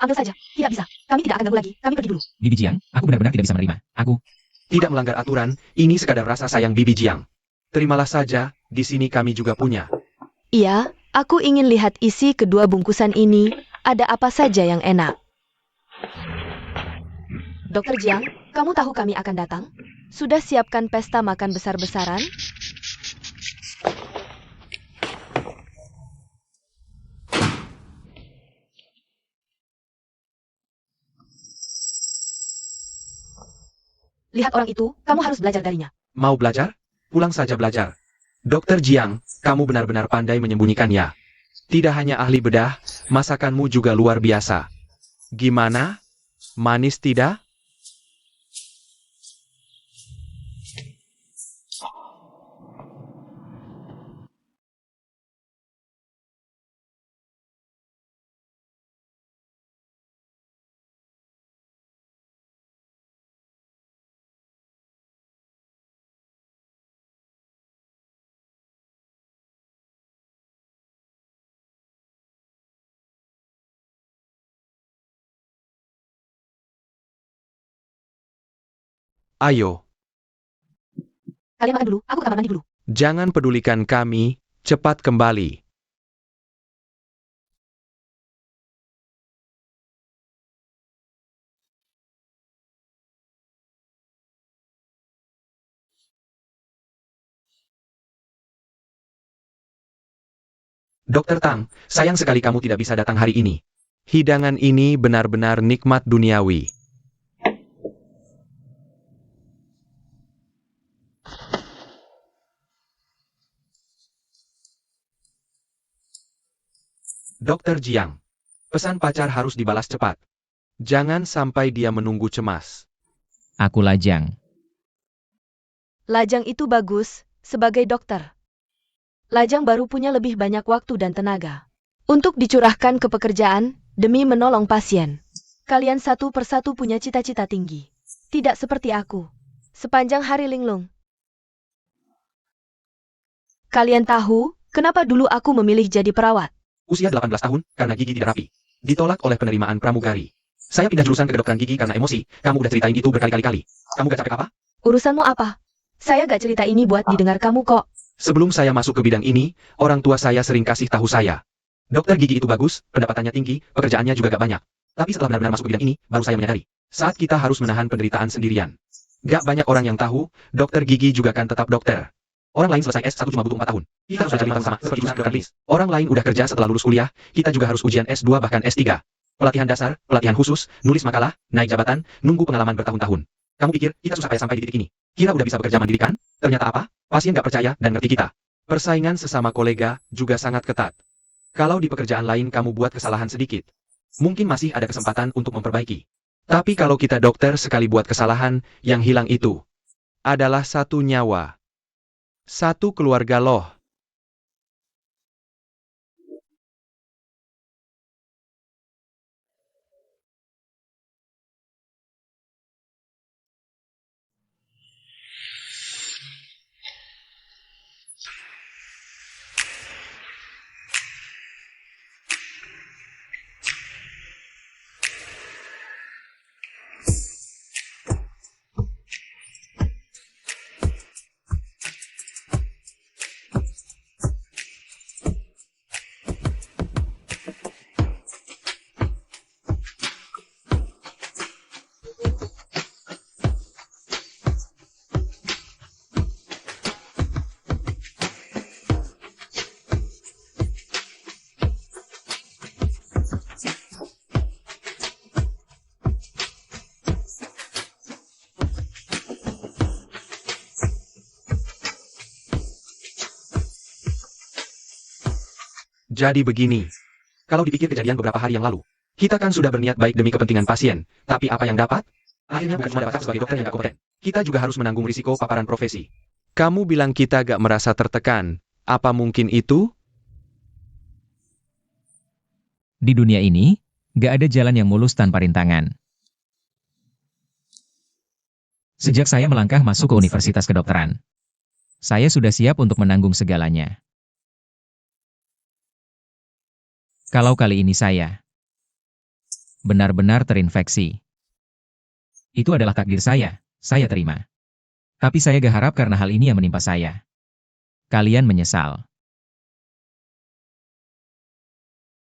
Ambil saja. Tidak bisa. Kami tidak akan ganggu lagi. Kami pergi dulu. Gigi Jiang, aku benar-benar tidak bisa menerima. Aku, Tidak melanggar aturan, ini sekadar rasa sayang Bibi Jiang. Terimalah saja, di sini kami juga punya. Iya, aku ingin lihat isi kedua bungkusan ini. Ada apa saja yang enak? Dokter Jiang, kamu tahu kami akan datang? Sudah siapkan pesta makan besar-besaran? Lihat orang itu, kamu harus belajar darinya. Mau belajar? Pulang saja belajar. Dokter Jiang, kamu benar-benar pandai menyembunyikannya. Tidak hanya ahli bedah, masakanmu juga luar biasa. Gimana? Manis tidak? Ayo, Kalian makan dulu, aku ke kamar mandi dulu. jangan pedulikan kami, cepat kembali. Dokter Tang, sayang sekali kamu tidak bisa datang hari ini. Hidangan ini benar-benar nikmat duniawi. Dokter Jiang, pesan pacar harus dibalas cepat. Jangan sampai dia menunggu cemas. aku Lajang. Lajang itu bagus, sebagai dokter. Lajang baru punya lebih banyak waktu dan tenaga untuk dicurahkan ke pekerjaan demi menolong pasien. Kalian satu persatu punya cita-cita tinggi. Tidak seperti aku. Sepanjang hari linglung. Kalian tahu, kenapa dulu aku memilih jadi perawat? Usia 18 tahun, karena gigi tidak rapi. Ditolak oleh penerimaan pramugari. Saya pindah jurusan ke kedokteran gigi karena emosi. Kamu udah ceritain itu berkali-kali. Kamu gak capek apa? Urusanmu apa? Saya gak cerita ini buat didengar kamu kok. Sebelum saya masuk ke bidang ini, orang tua saya sering kasih tahu saya. Dokter gigi itu bagus, pendapatannya tinggi, pekerjaannya juga gak banyak. Tapi setelah benar-benar masuk ke bidang ini, baru saya menyadari. Saat kita harus menahan penderitaan sendirian. Gak banyak orang yang tahu, dokter gigi juga kan tetap dokter. Orang lain selesai S1 cuma butuh 4 tahun. Kita harus belajar 5 tahun sama, seperti jurusan kedokteran klinis. Orang lain udah kerja setelah lulus kuliah, kita juga harus ujian S2 bahkan S3. Pelatihan dasar, pelatihan khusus, nulis makalah, naik jabatan, nunggu pengalaman bertahun-tahun. Kamu pikir, kita susah payah sampai di titik ini? Kira udah bisa bekerja mandiri kan? Ternyata apa? Pasien gak percaya dan ngerti kita. Persaingan sesama kolega juga sangat ketat. Kalau di pekerjaan lain kamu buat kesalahan sedikit, mungkin masih ada kesempatan untuk memperbaiki. Tapi kalau kita dokter sekali buat kesalahan, yang hilang itu adalah satu nyawa. Satu keluarga loh. Jadi begini. Kalau dipikir kejadian beberapa hari yang lalu, kita kan sudah berniat baik demi kepentingan pasien, tapi apa yang dapat? Akhirnya bukan cuma dapat sebagai dokter yang gak kompeten. Kita juga harus menanggung risiko paparan profesi. Kamu bilang kita gak merasa tertekan. Apa mungkin itu? Di dunia ini, gak ada jalan yang mulus tanpa rintangan. Sejak saya melangkah masuk ke Universitas Kedokteran, saya sudah siap untuk menanggung segalanya. Kalau kali ini saya benar-benar terinfeksi, itu adalah takdir saya terima. Tapi saya gak harap karena hal ini yang menimpa saya kalian menyesal.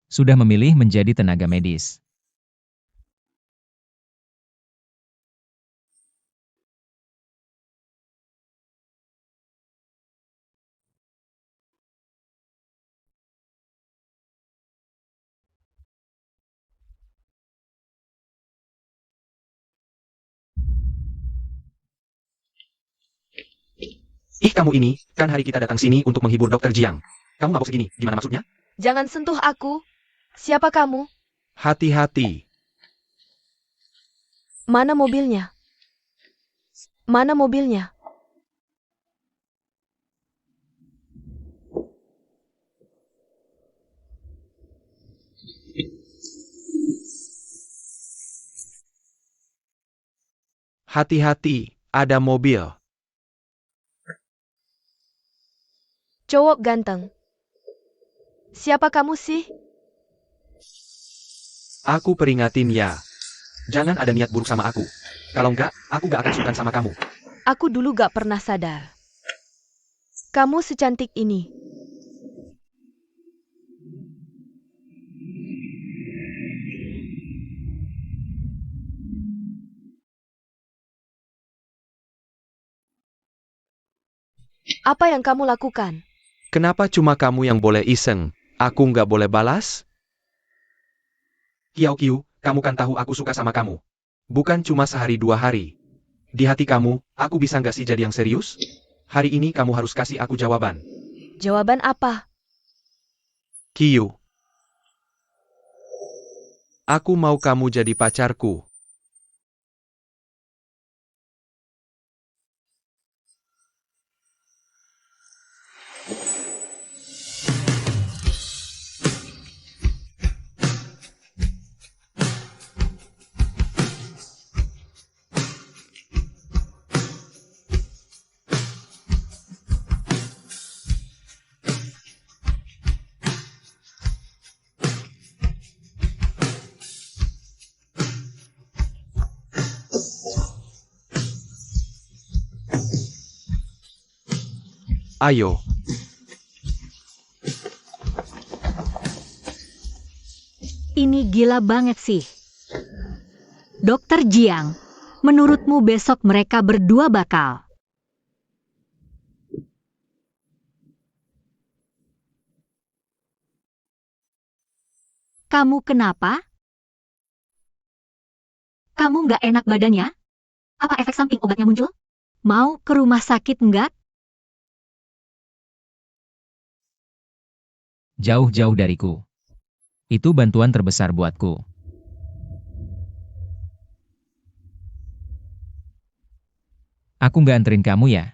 Sudah memilih menjadi tenaga medis. Ih kamu ini, kan hari kita datang sini untuk menghibur Dokter Jiang. Kamu mabuk segini, gimana maksudnya? Jangan sentuh aku. Siapa kamu? Hati-hati. Mana mobilnya? Mana mobilnya? Hati-hati, ada mobil. Cowok ganteng. Siapa kamu sih? Aku peringatin ya. Jangan ada niat buruk sama aku. Kalau enggak, aku gak akan suka sama kamu. Aku dulu gak pernah sadar. Kamu secantik ini. Apa yang kamu lakukan? Kenapa cuma kamu yang boleh iseng? Aku nggak boleh balas? Kiao Kiu, kamu kan tahu aku suka sama kamu. Bukan cuma sehari 2 hari. Di hati kamu, aku bisa nggak sih jadi yang serius? Hari ini kamu harus kasih aku jawaban. Jawaban apa? Kiyu. Aku mau kamu jadi pacarku. Ayo. Ini gila banget sih. Dokter Jiang, menurutmu besok mereka berdua bakal? Kamu kenapa? Kamu nggak enak badannya? Apa efek samping obatnya muncul? Mau ke rumah sakit nggak? Jauh-jauh dariku. Itu bantuan terbesar buatku. Aku nggak anterin kamu ya.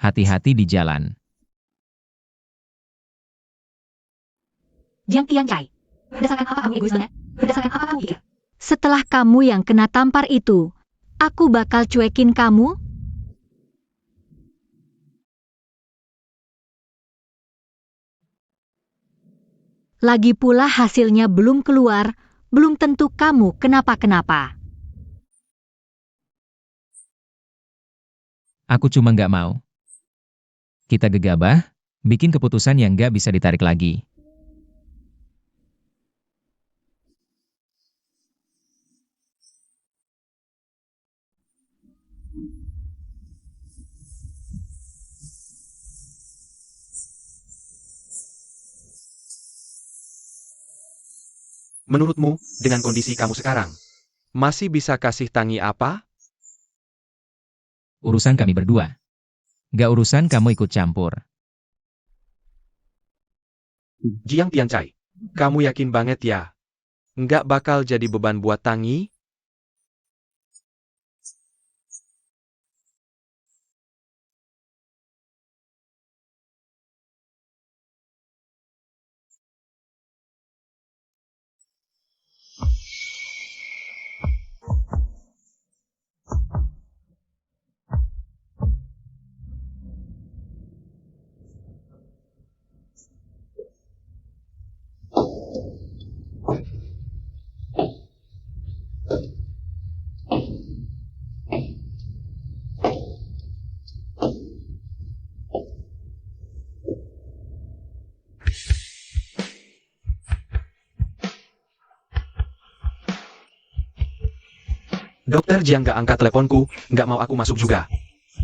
Hati-hati di jalan. Jiang Tiancai, berdasarkan apa kamu egois banget? Berdasarkan apa kamu pikir? Setelah kamu yang kena tampar itu, aku bakal cuekin kamu? Lagi pula hasilnya belum keluar, belum tentu kamu kenapa-kenapa. Aku cuma nggak mau kita gegabah, bikin keputusan yang nggak bisa ditarik lagi. Menurutmu, dengan kondisi kamu sekarang, Masih bisa kasih tangi apa? Urusan kami berdua. Nggak urusan kamu ikut campur. Jiang Tiancai, kamu yakin banget ya? Nggak bakal jadi beban buat Tangi? Dokter Jiang nggak angkat teleponku, nggak mau aku masuk juga.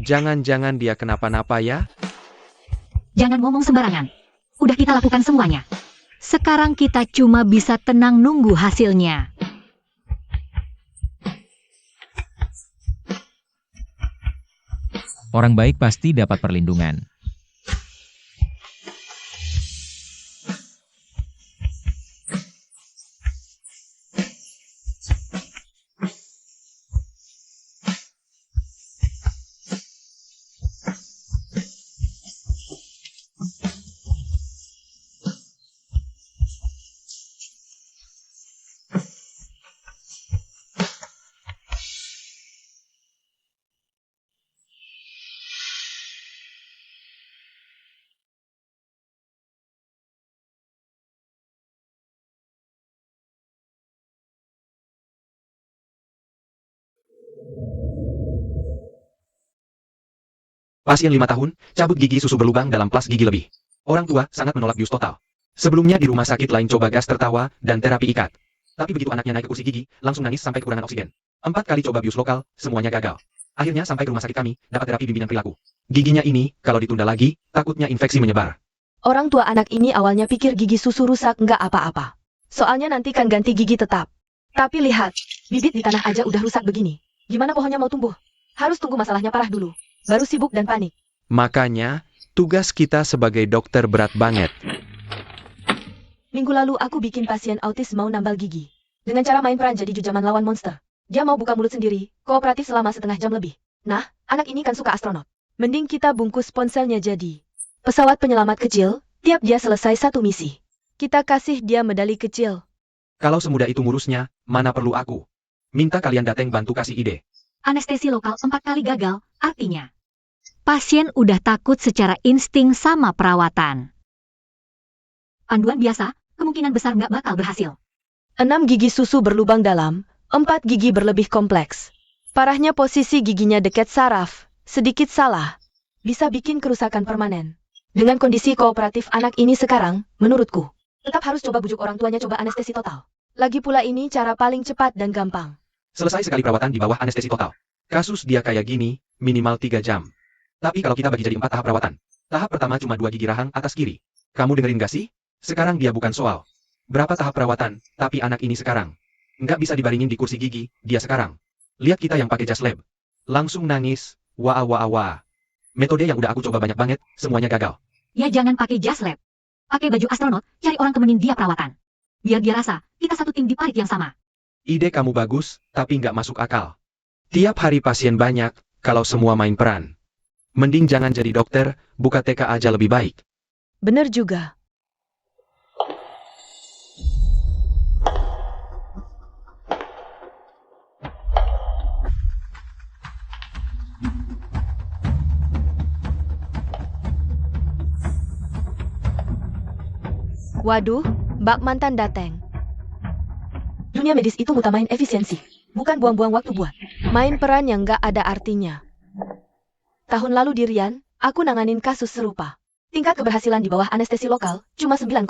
Jangan-jangan dia kenapa-napa ya? Jangan ngomong sembarangan. Udah kita lakukan semuanya. Sekarang kita cuma bisa tenang nunggu hasilnya. Orang baik pasti dapat perlindungan. Pasien 5 tahun, cabut gigi susu berlubang dalam plas gigi lebih. Orang tua sangat menolak bius total. Sebelumnya di rumah sakit lain coba gas tertawa dan terapi ikat. Tapi begitu anaknya naik ke kursi gigi, langsung nangis sampai kekurangan oksigen. 4 kali coba bius lokal, semuanya gagal. Akhirnya sampai ke rumah sakit kami, dapat terapi bimbingan perilaku. Giginya ini, kalau ditunda lagi, takutnya infeksi menyebar. Orang tua anak ini awalnya pikir gigi susu rusak nggak apa-apa. Soalnya nanti kan ganti gigi tetap. Tapi lihat, bibit di tanah aja udah rusak begini. Gimana pohonnya mau tumbuh? Harus tunggu masalahnya parah dulu. Baru sibuk dan panik. Makanya, tugas kita sebagai dokter berat banget. Minggu lalu aku bikin pasien autis mau nambal gigi. Dengan cara main peran jadi jujaman lawan monster. Dia mau buka mulut sendiri, kooperatif selama setengah jam lebih. Nah, anak ini kan suka astronot. Mending kita bungkus ponselnya jadi pesawat penyelamat kecil, tiap dia selesai satu misi. Kita kasih dia medali kecil. Kalau semudah itu ngurusnya, mana perlu aku. Minta kalian dateng bantu kasih ide. Anestesi lokal 4 kali gagal, artinya pasien udah takut secara insting sama perawatan. Panduan biasa, kemungkinan besar nggak bakal berhasil. 6 gigi susu berlubang dalam, 4 gigi berlebih kompleks. Parahnya posisi giginya dekat saraf, sedikit salah, bisa bikin kerusakan permanen. Dengan kondisi kooperatif anak ini sekarang, menurutku, tetap harus coba bujuk orang tuanya coba anestesi total. Lagi pula ini cara paling cepat dan gampang. Selesai sekali perawatan di bawah anestesi total. Kasus dia kayak gini, minimal 3 jam. Tapi kalau kita bagi jadi 4 tahap perawatan. Tahap pertama cuma 2 gigi rahang atas kiri. Kamu dengerin gak sih? Sekarang dia bukan soal berapa tahap perawatan, tapi anak ini sekarang nggak bisa dibaringin di kursi gigi, dia sekarang. Lihat kita yang pakai jas lab. Langsung nangis, wah wah wah. Metode yang udah aku coba banyak banget, semuanya gagal. Ya jangan pakai jas lab. Pakai baju astronot, cari orang temenin dia perawatan. Biar dia rasa, kita satu tim di parit yang sama. Ide kamu bagus, tapi nggak masuk akal. Tiap hari pasien banyak, kalau semua main peran. Mending jangan jadi dokter, buka TK aja lebih baik. Bener juga. Waduh, Mbak Mantan dateng. Dunia medis itu ngutamain efisiensi, bukan buang-buang waktu buat main peran yang nggak ada artinya. Tahun lalu di Rian, aku nanganin kasus serupa. Tingkat keberhasilan di bawah anestesi lokal cuma 9,7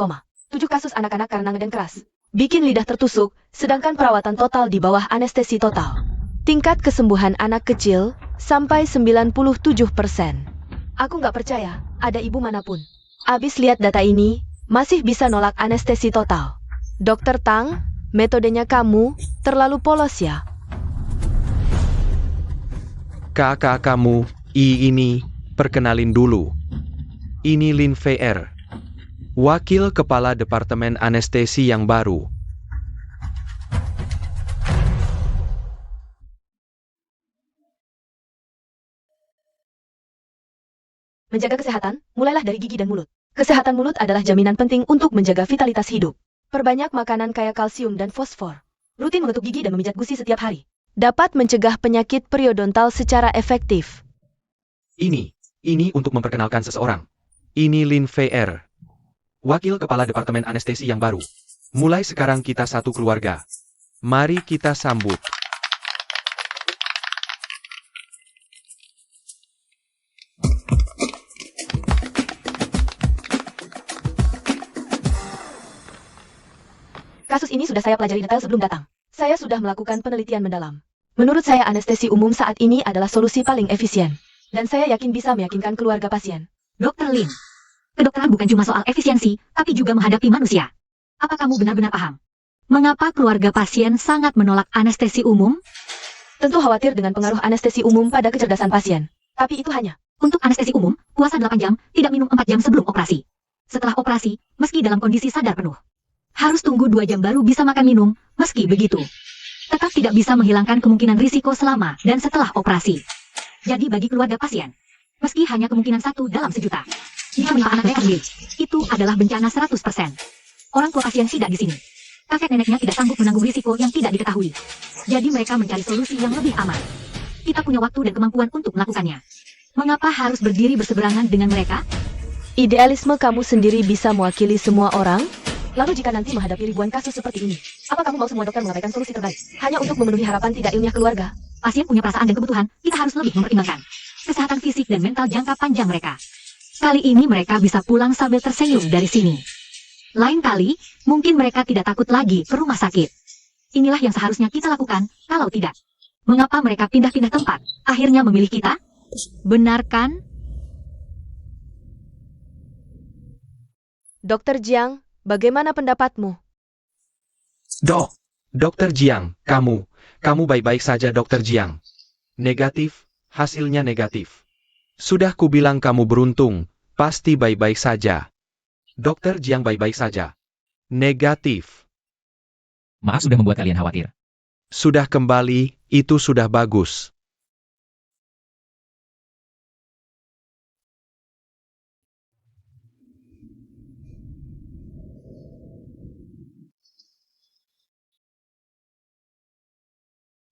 kasus anak-anak karena ngeden keras. Bikin lidah tertusuk, sedangkan perawatan total di bawah anestesi total. Tingkat kesembuhan anak kecil sampai 97%. Aku nggak percaya, ada ibu manapun. Abis lihat data ini, masih bisa nolak anestesi total. Dokter Tang, metodenya kamu terlalu polos ya. Kakak kamu, ini, perkenalin dulu. Ini Lin VR. Wakil Kepala Departemen Anestesi yang baru. Menjaga kesehatan, mulailah dari gigi dan mulut. Kesehatan mulut adalah jaminan penting untuk menjaga vitalitas hidup. Perbanyak makanan kaya kalsium dan fosfor. Rutin mengetuk gigi dan memijat gusi setiap hari. Dapat mencegah penyakit periodontal secara efektif. Ini untuk memperkenalkan seseorang. Ini Lin VR. Wakil Kepala Departemen Anestesi yang baru. Mulai sekarang kita satu keluarga. Mari kita sambut. Kasus ini sudah saya pelajari detail sebelum datang. Saya sudah melakukan penelitian mendalam. Menurut saya anestesi umum saat ini adalah solusi paling efisien. Dan saya yakin bisa meyakinkan keluarga pasien. Dr. Lin, kedokteran bukan cuma soal efisiensi, tapi juga menghadapi manusia. Apa kamu benar-benar paham? Mengapa keluarga pasien sangat menolak anestesi umum? Tentu khawatir dengan pengaruh anestesi umum pada kecerdasan pasien. Tapi itu hanya. Untuk anestesi umum, puasa 8 jam, tidak minum 4 jam sebelum operasi. Setelah operasi, meski dalam kondisi sadar penuh. Harus tunggu 2 jam baru bisa makan minum, meski begitu. Tetap tidak bisa menghilangkan kemungkinan risiko selama dan setelah operasi. Jadi bagi keluarga pasien, meski hanya kemungkinan 1 dalam sejuta. Jika menimpa anak mereka sendiri, itu adalah bencana 100%. Orang tua pasien tidak di sini. Kakek neneknya tidak sanggup menanggung risiko yang tidak diketahui. Jadi mereka mencari solusi yang lebih aman. Kita punya waktu dan kemampuan untuk melakukannya. Mengapa harus berdiri berseberangan dengan mereka? Idealisme kamu sendiri bisa mewakili semua orang? Lalu jika nanti menghadapi ribuan kasus seperti ini, apa kamu mau semua dokter mengabaikan solusi terbaik? Hanya untuk memenuhi harapan tidak ilmiah keluarga? Pasien punya perasaan dan kebutuhan, kita harus lebih mempertimbangkan kesehatan fisik dan mental jangka panjang mereka. Kali ini mereka bisa pulang sambil tersenyum dari sini. Lain kali, mungkin mereka tidak takut lagi ke rumah sakit. Inilah yang seharusnya kita lakukan, kalau tidak. Mengapa mereka pindah-pindah tempat, akhirnya memilih kita? Benar kan? Dr. Jiang, bagaimana pendapatmu? Dokter Jiang, kamu baik-baik saja Dokter Jiang. Negatif, hasilnya negatif. Sudah kubilang kamu beruntung, pasti baik-baik saja. Dokter Jiang baik-baik saja. Negatif. Maaf sudah membuat kalian khawatir. Sudah kembali, itu sudah bagus.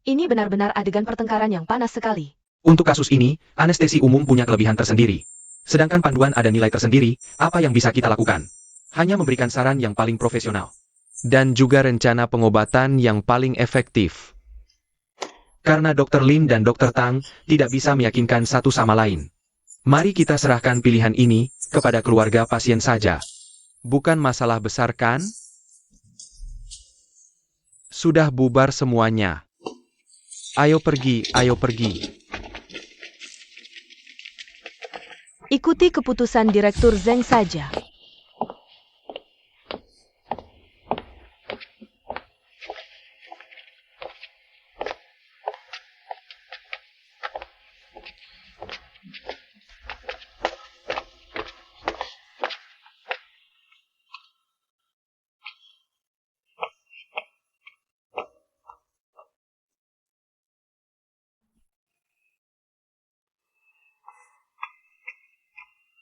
Ini benar-benar adegan pertengkaran yang panas sekali. Untuk kasus ini, anestesi umum punya kelebihan tersendiri. Sedangkan panduan ada nilai tersendiri, apa yang bisa kita lakukan? Hanya memberikan saran yang paling profesional. Dan juga rencana pengobatan yang paling efektif. Karena Dr. Lin dan Dr. Tang tidak bisa meyakinkan satu sama lain. Mari kita serahkan pilihan ini kepada keluarga pasien saja. Bukan masalah besar kan? Sudah bubar semuanya. Ayo pergi, ayo pergi. Ikuti keputusan Direktur Zeng saja.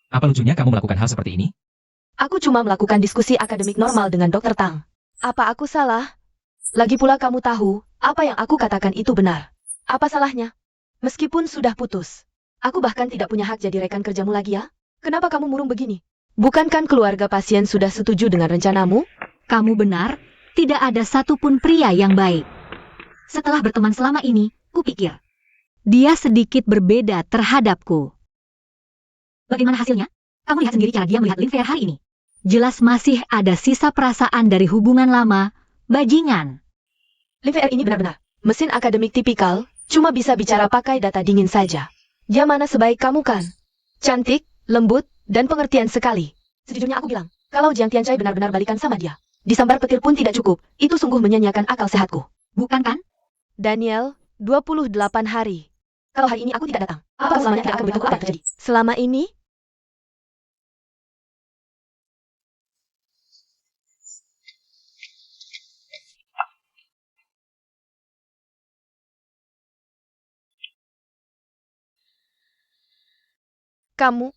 Apa lucunya kamu melakukan hal seperti ini? Aku cuma melakukan diskusi akademik normal dengan Dr. Tang. Apa aku salah? Lagi pula kamu tahu, apa yang aku katakan itu benar. Apa salahnya? Meskipun sudah putus. Aku bahkan tidak punya hak jadi rekan kerjamu lagi ya? Kenapa kamu murung begini? Bukankah keluarga pasien sudah setuju dengan rencanamu? Kamu benar, tidak ada satupun pria yang baik. Setelah berteman selama ini, kupikir dia sedikit berbeda terhadapku. Bagaimana hasilnya? Kamu lihat sendiri cara dia melihat Lin Fair hari ini. Jelas masih ada sisa perasaan dari hubungan lama, bajingan. Lin Fair ini benar-benar mesin akademik tipikal, cuma bisa bicara pakai data dingin saja. Dia mana sebaik kamu kan? Cantik, lembut, dan pengertian sekali. Sejujurnya aku bilang, kalau Jiang Tianchai benar-benar balikan sama dia, disambar petir pun tidak cukup, itu sungguh menyanyiakan akal sehatku. Bukan kan? Daniel, 28 hari. Kalau hari ini aku tidak datang, apa selamanya tidak akan beritahu apa yang terjadi? Selama ini, Kamu?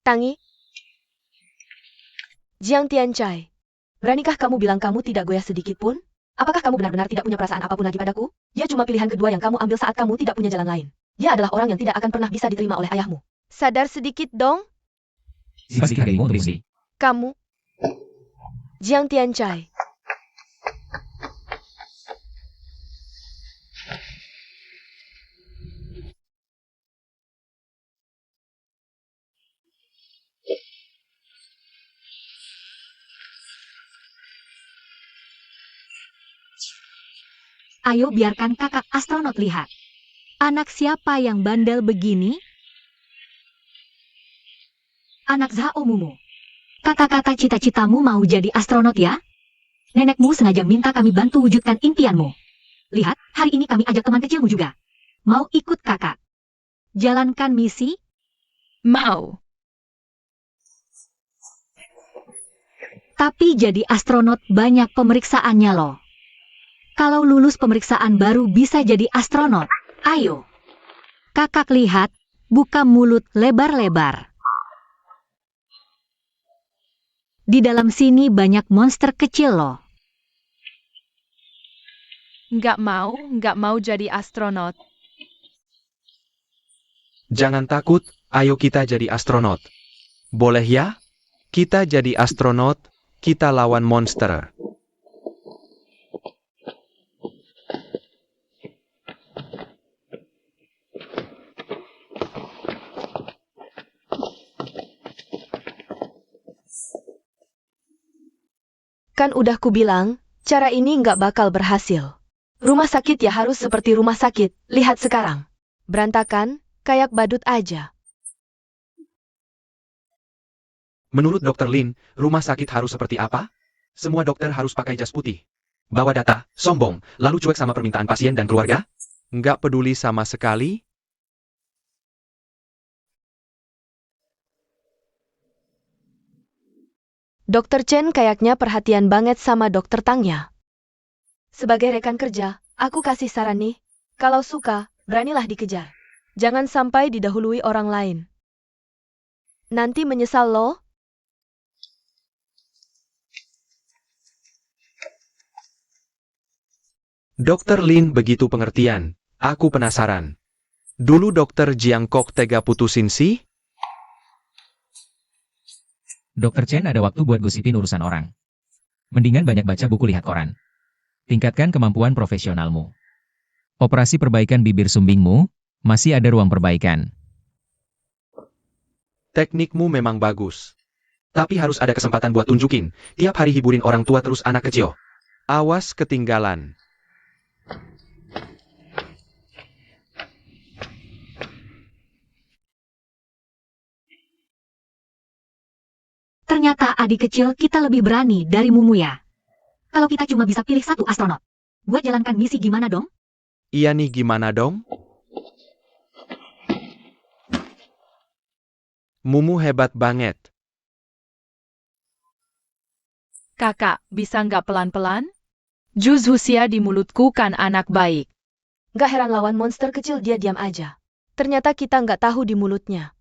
Tangi? Jiang Tianchai, beranikah kamu bilang kamu tidak goyah sedikit pun? Apakah kamu benar-benar tidak punya perasaan apapun lagi padaku? Dia cuma pilihan kedua yang kamu ambil saat kamu tidak punya jalan lain. Dia adalah orang yang tidak akan pernah bisa diterima oleh ayahmu. Sadar sedikit dong, Simpan sedikit hargaimu untuk diri. kamu. Jiang Tianchai. Ayo biarkan kakak astronot lihat. Anak siapa yang bandel begini? Anak Zhao Mumu. Kata-kata cita-citamu mau jadi astronot ya? Nenekmu sengaja minta kami bantu wujudkan impianmu. Lihat, hari ini kami ajak teman kecilmu juga. Mau ikut kakak? Jalankan misi? Mau. Tapi jadi astronot banyak pemeriksaannya loh. Kalau lulus pemeriksaan baru bisa jadi astronot. Ayo. Kakak lihat, buka mulut lebar-lebar. Di dalam sini banyak monster kecil loh. Nggak mau jadi astronot. Jangan takut, ayo kita jadi astronot. Boleh ya? Kita jadi astronot, kita lawan monster. Kan udah kubilang, cara ini nggak bakal berhasil. Rumah sakit ya harus seperti rumah sakit, lihat sekarang. Berantakan, kayak badut aja. Menurut Dr. Lin, rumah sakit harus seperti apa? Semua dokter harus pakai jas putih. Bawa data, sombong, lalu cuek sama permintaan pasien dan keluarga? Nggak peduli sama sekali? Dokter Chen kayaknya perhatian banget sama Dokter Tangnya. Sebagai rekan kerja, aku kasih saran nih. Kalau suka, beranilah dikejar. Jangan sampai didahului orang lain. Nanti menyesal loh. Dr. Lin begitu pengertian. Aku penasaran. Dulu Dr. Jiang Kok tega putusin sih? Dokter Chen ada waktu buat gosipin urusan orang. Mendingan banyak baca buku lihat koran. Tingkatkan kemampuan profesionalmu. Operasi perbaikan bibir sumbingmu, masih ada ruang perbaikan. Teknikmu memang bagus. Tapi harus ada kesempatan buat tunjukin. Tiap hari hiburin orang tua terus anak kecil. Awas ketinggalan. Ternyata adik kecil kita lebih berani dari Mumu ya. Kalau kita cuma bisa pilih satu astronot. Buat jalankan misi gimana dong? Iya nih gimana dong? Mumu hebat banget. Kakak, bisa nggak pelan-pelan? Jus Husia di mulutku kan anak baik. Nggak heran lawan monster kecil dia diam aja. Ternyata kita nggak tahu di mulutnya.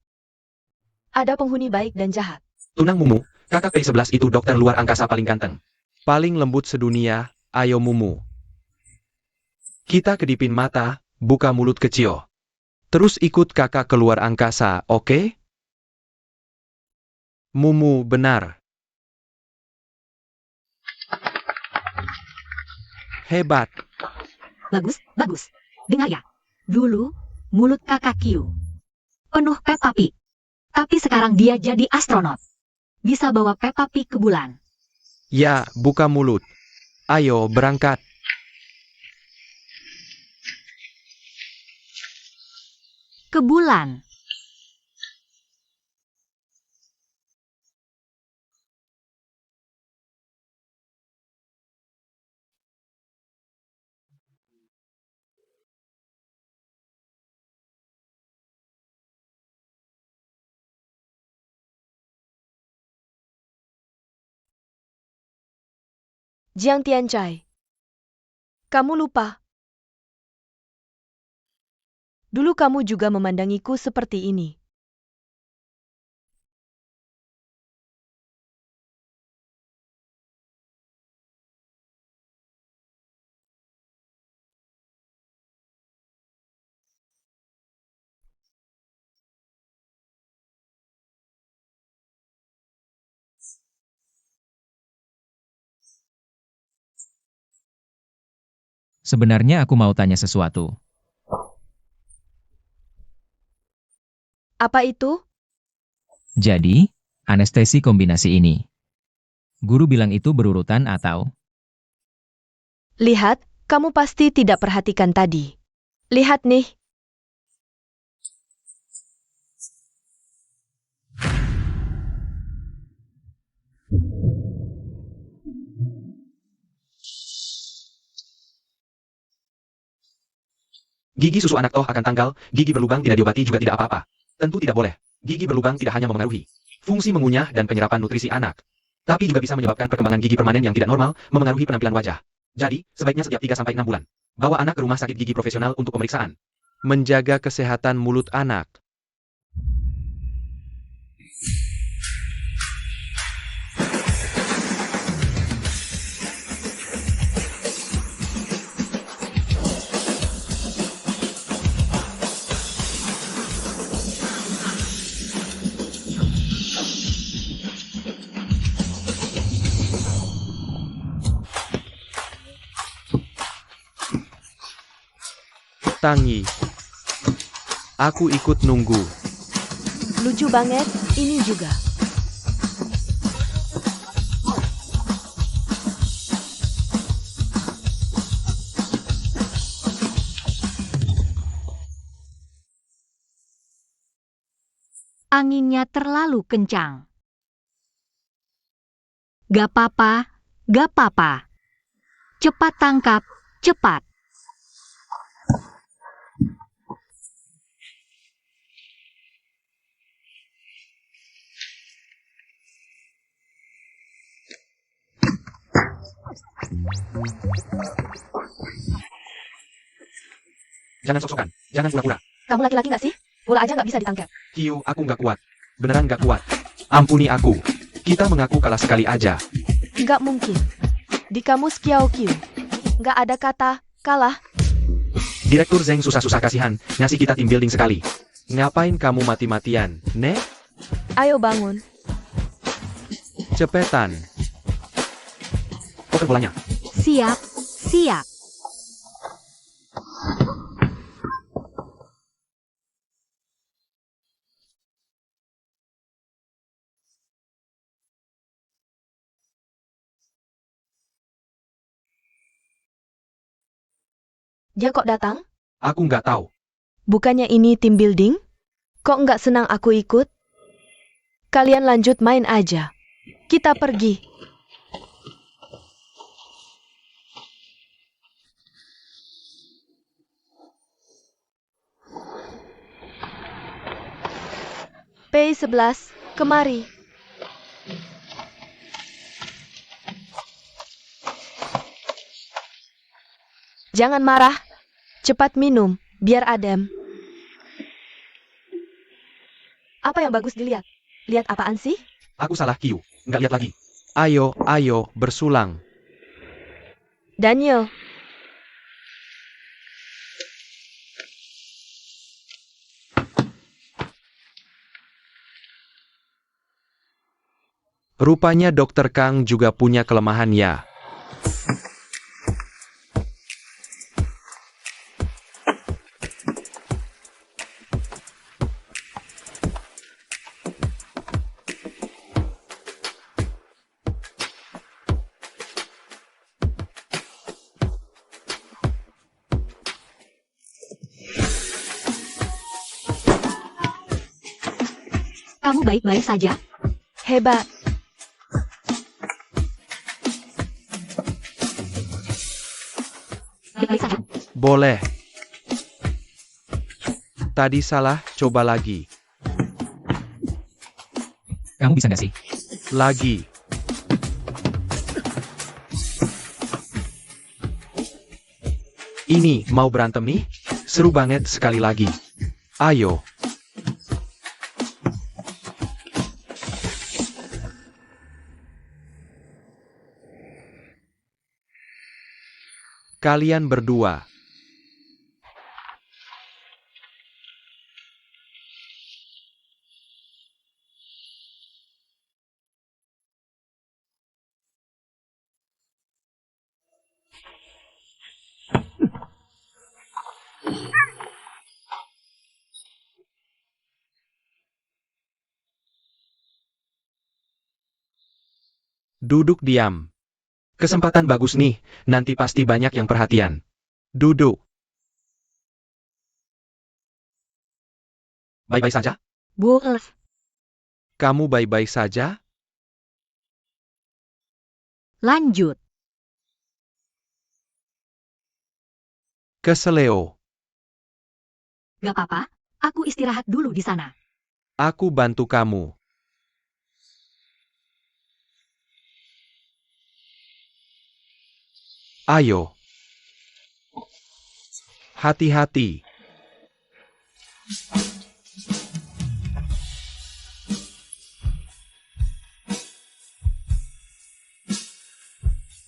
Ada penghuni baik dan jahat. Tunang Mumu, kakak P11 itu dokter luar angkasa paling ganteng. Paling lembut sedunia, ayo Mumu. Kita kedipin mata, buka mulut kecil. Terus ikut kakak keluar angkasa, oke? Mumu benar. Hebat. Bagus, bagus. Dengar ya. Dulu, mulut kakak Q penuh Peppa Pig. Tapi sekarang dia jadi astronot. Bisa bawa Peppa Pig ke bulan. Ya, buka mulut. Ayo, berangkat. Ke bulan. Jiang Tianchai. Kamu lupa. Dulu kamu juga memandangiku seperti ini. Sebenarnya aku mau tanya sesuatu. Apa itu? Jadi, anestesi kombinasi ini. Guru bilang itu berurutan atau? Lihat, kamu pasti tidak perhatikan tadi. Lihat nih. Gigi susu anak toh akan tanggal, gigi berlubang tidak diobati juga tidak apa-apa. Tentu tidak boleh. Gigi berlubang tidak hanya memengaruhi fungsi mengunyah dan penyerapan nutrisi anak, tapi juga bisa menyebabkan perkembangan gigi permanen yang tidak normal, memengaruhi penampilan wajah. Jadi, sebaiknya setiap 3-6 bulan, bawa anak ke rumah sakit gigi profesional untuk pemeriksaan. Menjaga kesehatan mulut anak. Tangi. Aku ikut nunggu. Lucu banget, ini juga. Anginnya terlalu kencang. Gak apa-apa, gak apa-apa. Cepat tangkap, cepat. Jangan sok-sokan, jangan pura-pura. Kamu laki-laki nggak sih? Bola aja nggak bisa ditangkap. Kiu, aku nggak kuat. Beneran nggak kuat. Ampuni aku. Kita mengaku kalah sekali aja. Nggak mungkin. Di kamus Kiao Qiu, nggak ada kata kalah. Direktur Zeng susah-susah kasihan, ngasih kita team building sekali. Ngapain kamu mati-matian, Ne? Ayo bangun. Cepetan. Oper bolanya. Siap, siap. Dia kok datang? Aku nggak tahu. Bukannya ini tim building? Kok nggak senang aku ikut? Kalian lanjut main aja. Kita pergi. P11, kemari. Jangan marah. Cepat minum, biar adem. Apa yang bagus dilihat? Lihat apaan sih? Aku salah, Kiu. Nggak lihat lagi. Ayo, ayo, bersulang. Daniel, Rupanya Dokter Kang juga punya kelemahan ya. Kamu baik-baik saja? hebat. Baik-baik saja. Boleh. Tadi salah, coba lagi. Kamu bisa nggak sih? Lagi. Ini, mau berantem nih? Seru banget sekali lagi. Ayo. Kalian berdua. Duduk diam. Kesempatan bagus nih, nanti pasti banyak yang perhatian. Duduk. Baik-baik saja? Boleh. Kamu baik-baik saja? Lanjut. Keseleo. Gak apa-apa, aku istirahat dulu di sana. Aku bantu kamu. Ayo. Hati-hati.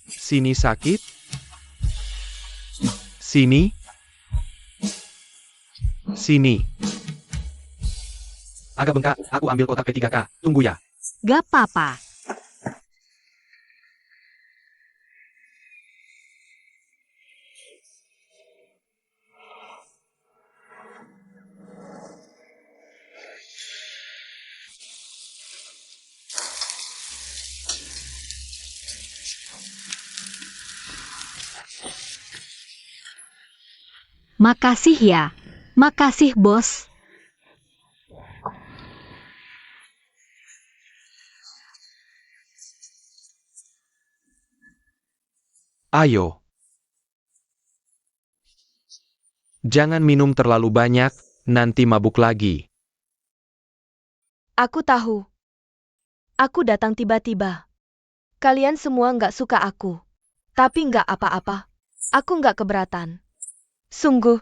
Sini sakit. Sini. Sini. Agak bengkak, aku ambil kotak P3K. Tunggu ya. Gak apa-apa. Makasih ya. Makasih, bos. Ayo. Jangan minum terlalu banyak, nanti mabuk lagi. Aku tahu. Aku datang tiba-tiba. Kalian semua nggak suka aku. Tapi nggak apa-apa. Aku nggak keberatan. Sungguh.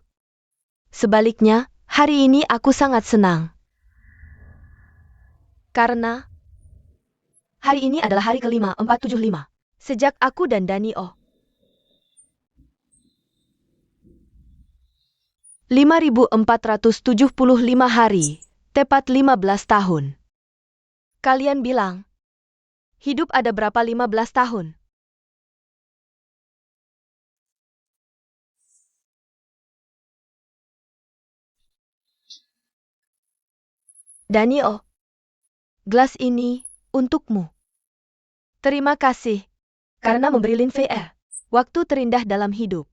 Sebaliknya, hari ini aku sangat senang. Karena hari ini adalah hari kelima 475. Sejak aku dan Danio 5.475 hari, tepat 15 tahun. Kalian bilang, hidup ada berapa 15 tahun? Danio, gelas ini untukmu. Terima kasih karena memberi Lin VR waktu terindah dalam hidup.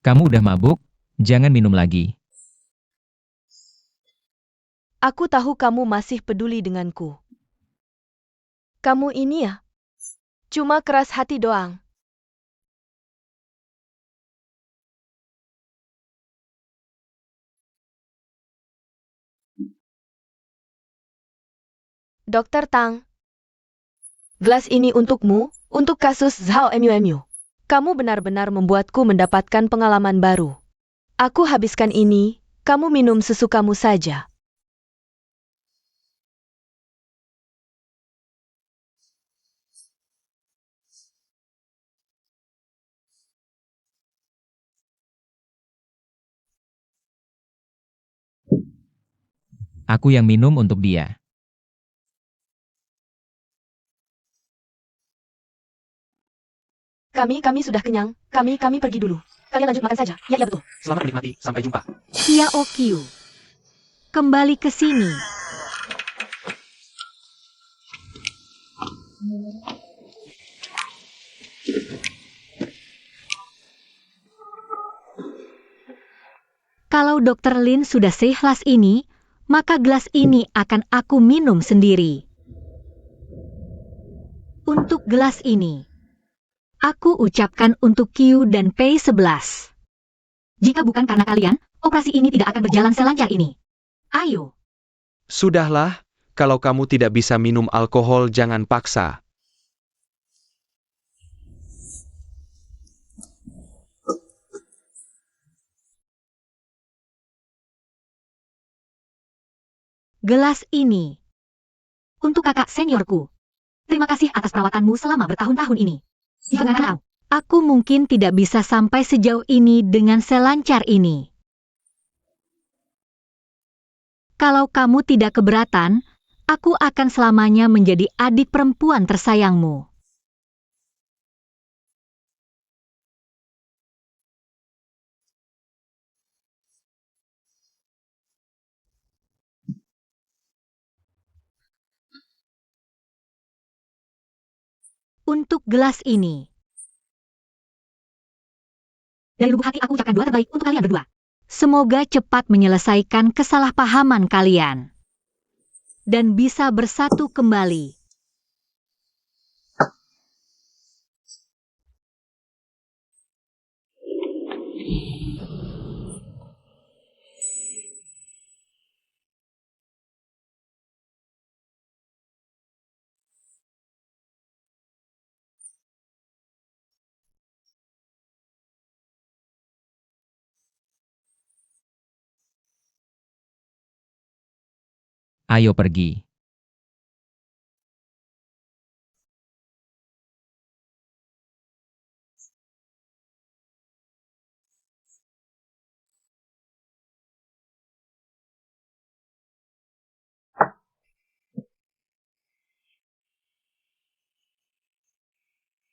Kamu udah mabuk, jangan minum lagi. Aku tahu kamu masih peduli denganku. Kamu ini ya, cuma keras hati doang. Dokter Tang, gelas ini untukmu, untuk kasus Zhao Mu. Kamu benar-benar membuatku mendapatkan pengalaman baru. Aku habiskan ini, kamu minum sesukamu saja. Aku yang minum untuk dia. Kami sudah kenyang, kami pergi dulu. Kalian lanjut makan saja, ya betul. Selamat menikmati, sampai jumpa. Xiao Qiu. Kembali ke sini. Kalau Dr. Lin sudah seikhlas ini, maka gelas ini akan aku minum sendiri. Untuk gelas ini, aku ucapkan untuk Q dan P11. Jika bukan karena kalian, operasi ini tidak akan berjalan selancar ini. Ayo. Sudahlah, kalau kamu tidak bisa minum alkohol jangan paksa. Gelas ini. Untuk kakak seniorku. Terima kasih atas perawatanmu selama bertahun-tahun ini. Jika kau, aku mungkin tidak bisa sampai sejauh ini dengan selancar ini. Kalau kamu tidak keberatan, aku akan selamanya menjadi adik perempuan tersayangmu. untuk gelas ini. Dari lubuk hati aku ucapkan doa terbaik untuk kalian berdua. Semoga cepat menyelesaikan kesalahpahaman kalian. Dan bisa bersatu kembali. Ayo pergi.